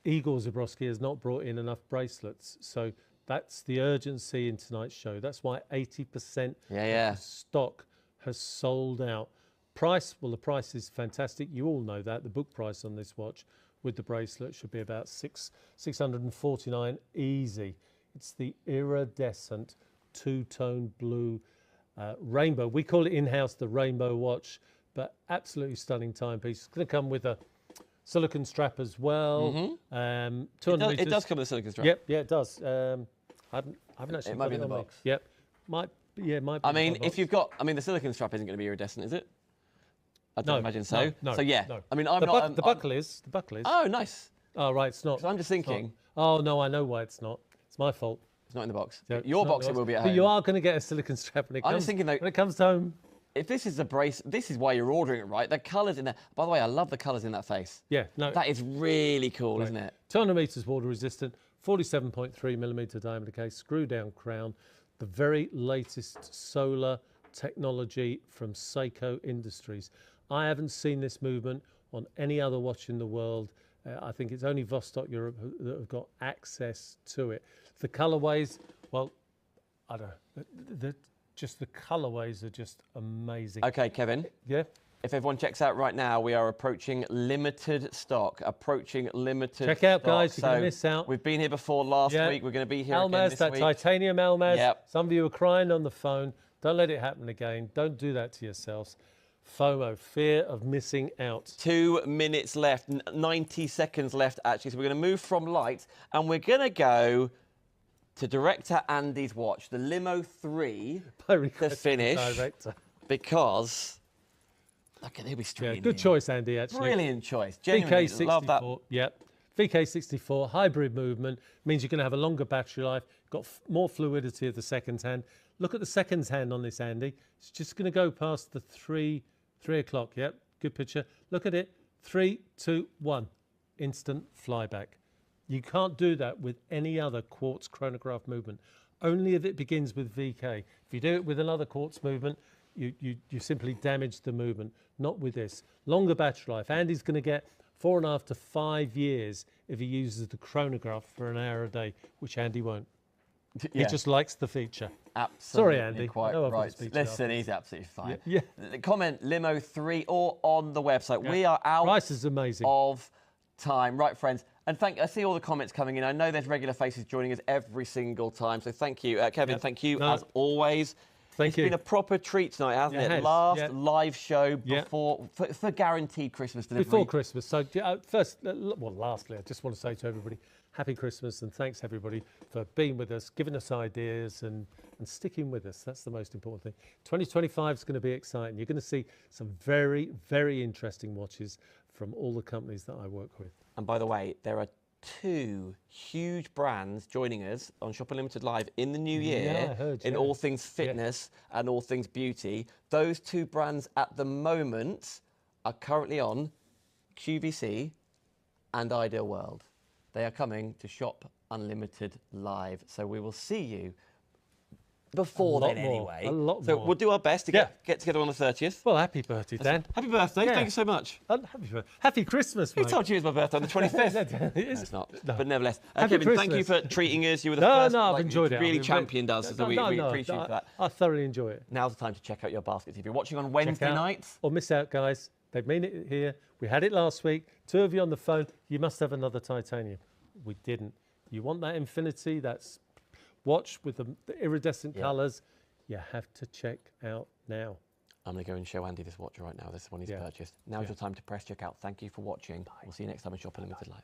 [SPEAKER 2] Igor Zabrowski has not brought in enough bracelets. So that's the urgency in tonight's show. That's why 80% of the stock has sold out. Price, well, the price is fantastic. You all know that. The book price on this watch with the bracelet should be about $649 easy. It's the iridescent two-tone blue rainbow. We call it in-house the rainbow watch, but absolutely stunning timepiece. It's going to come with a silicone strap as well. 200 meters.
[SPEAKER 1] It does come with a silicone strap.
[SPEAKER 2] Yep, yeah, it does. I haven't actually.
[SPEAKER 1] It might be in the box.
[SPEAKER 2] Yep, might be.
[SPEAKER 1] I mean, if you've got, the silicone strap isn't going to be iridescent, is it? I don't imagine so.
[SPEAKER 2] No,
[SPEAKER 1] so yeah,
[SPEAKER 2] no.
[SPEAKER 1] I mean, I'm not.
[SPEAKER 2] The buckle is. The buckle is.
[SPEAKER 1] Oh, nice.
[SPEAKER 2] Oh, right, it's not.
[SPEAKER 1] I'm just thinking.
[SPEAKER 2] Oh no, I know why it's not. It's my fault.
[SPEAKER 1] It's not in the box.
[SPEAKER 2] So
[SPEAKER 1] your box it will be at home.
[SPEAKER 2] But you are going to get a silicone strap when it comes.
[SPEAKER 1] I'm just thinking though,
[SPEAKER 2] when it comes home.
[SPEAKER 1] If this is a brace, this is why you're ordering it, right? The colours in there. By the way, I love the colours in that face.
[SPEAKER 2] Yeah, no.
[SPEAKER 1] That is really cool, isn't it?
[SPEAKER 2] 200 meters water resistant, 47.3 millimeter diameter case, screw down crown, the very latest solar technology from Seiko Industries. I haven't seen this movement on any other watch in the world. I think it's only Vostok-Europe that have got access to it. The colorways, well, I don't know. Just the colorways are just amazing.
[SPEAKER 1] Okay, Kevin.
[SPEAKER 2] Yeah.
[SPEAKER 1] If everyone checks out right now, we are approaching limited stock.
[SPEAKER 2] Check out, guys. You're going to miss out.
[SPEAKER 1] We've been here before last week. We're going to be here again this week.
[SPEAKER 2] Titanium Almaz.
[SPEAKER 1] Yep.
[SPEAKER 2] Some of you are crying on the phone. Don't let it happen again. Don't do that to yourselves. FOMO, fear of missing out.
[SPEAKER 1] 2 minutes left, 90 seconds left, actually. So we're going to move from light, and we're going to go to director Andy's watch, the Limo 3, the finish,
[SPEAKER 2] director.
[SPEAKER 1] Because, look, he'll be streaming.
[SPEAKER 2] Yeah, good choice, Andy, actually.
[SPEAKER 1] Brilliant choice. Genuinely
[SPEAKER 2] VK64,
[SPEAKER 1] love that.
[SPEAKER 2] Yep. VK64, hybrid movement, means you're going to have a longer battery life, got more fluidity of the second hand. Look at the second hand on this, Andy. It's just going to go past the 3 o'clock. Yep, good picture. Look at it. 3, 2, 1. Instant flyback. You can't do that with any other quartz chronograph movement. Only if it begins with VK. If you do it with another quartz movement, you simply damage the movement. Not with this. Longer battery life. Andy's going to get 4.5 to 5 years if he uses the chronograph for an hour a day, which Andy won't. He just likes the feature.
[SPEAKER 1] Absolutely.
[SPEAKER 2] Sorry, Andy.
[SPEAKER 1] Quite
[SPEAKER 2] No, I've got
[SPEAKER 1] right.
[SPEAKER 2] a speech
[SPEAKER 1] Listen,
[SPEAKER 2] after.
[SPEAKER 1] he's absolutely fine.
[SPEAKER 2] Yeah.
[SPEAKER 1] Comment Limo3 or on the website. We are out
[SPEAKER 2] Price is amazing.
[SPEAKER 1] of time. Right, friends. And I see all the comments coming in. I know there's regular faces joining us every single time. So thank you. Kevin, thank you as always.
[SPEAKER 2] Thank you.
[SPEAKER 1] It's been a proper treat tonight, hasn't it?
[SPEAKER 2] has.
[SPEAKER 1] Last live show
[SPEAKER 2] Yeah.
[SPEAKER 1] for guaranteed Christmas delivery.
[SPEAKER 2] Before Christmas. So lastly, I just want to say to everybody, happy Christmas and thanks everybody for being with us, giving us ideas and sticking with us. That's the most important thing. 2025 is going to be exciting. You're going to see some very, very interesting watches from all the companies that I work with.
[SPEAKER 1] And by the way, there are 2 huge brands joining us on Shop Unlimited Live in the new year
[SPEAKER 2] Yeah, I heard,
[SPEAKER 1] in all things fitness and all things beauty. Those 2 brands at the moment are currently on QVC and Ideal World. They are coming to Shop Unlimited Live. So we will see you before then anyway.
[SPEAKER 2] A lot
[SPEAKER 1] so
[SPEAKER 2] more.
[SPEAKER 1] we'll do our best to get together on the 30th.
[SPEAKER 2] Well, happy birthday, Dan.
[SPEAKER 1] Happy birthday. Thank you so much.
[SPEAKER 2] Happy Christmas,
[SPEAKER 1] Who
[SPEAKER 2] mate.
[SPEAKER 1] told you it was my birthday on the 25th? No, it's not. But nevertheless, Kevin, thank you for treating us. You were the first.
[SPEAKER 2] I've enjoyed it.
[SPEAKER 1] Really championed us, so we appreciate you for that.
[SPEAKER 2] I thoroughly enjoy it.
[SPEAKER 1] Now's the time to check out your baskets. If you're watching on Wednesday nights,
[SPEAKER 2] or miss out, guys. They mean it here. We had it last week. 2 of you on the phone. You must have another titanium. We didn't. You want that infinity? That's watch with the iridescent colours. You have to check out now.
[SPEAKER 1] I'm going to go and show Andy this watch right now. This is one he's purchased. Now's your time to press check out. Thank you for watching. We'll see you next time on Shop Unlimited Live.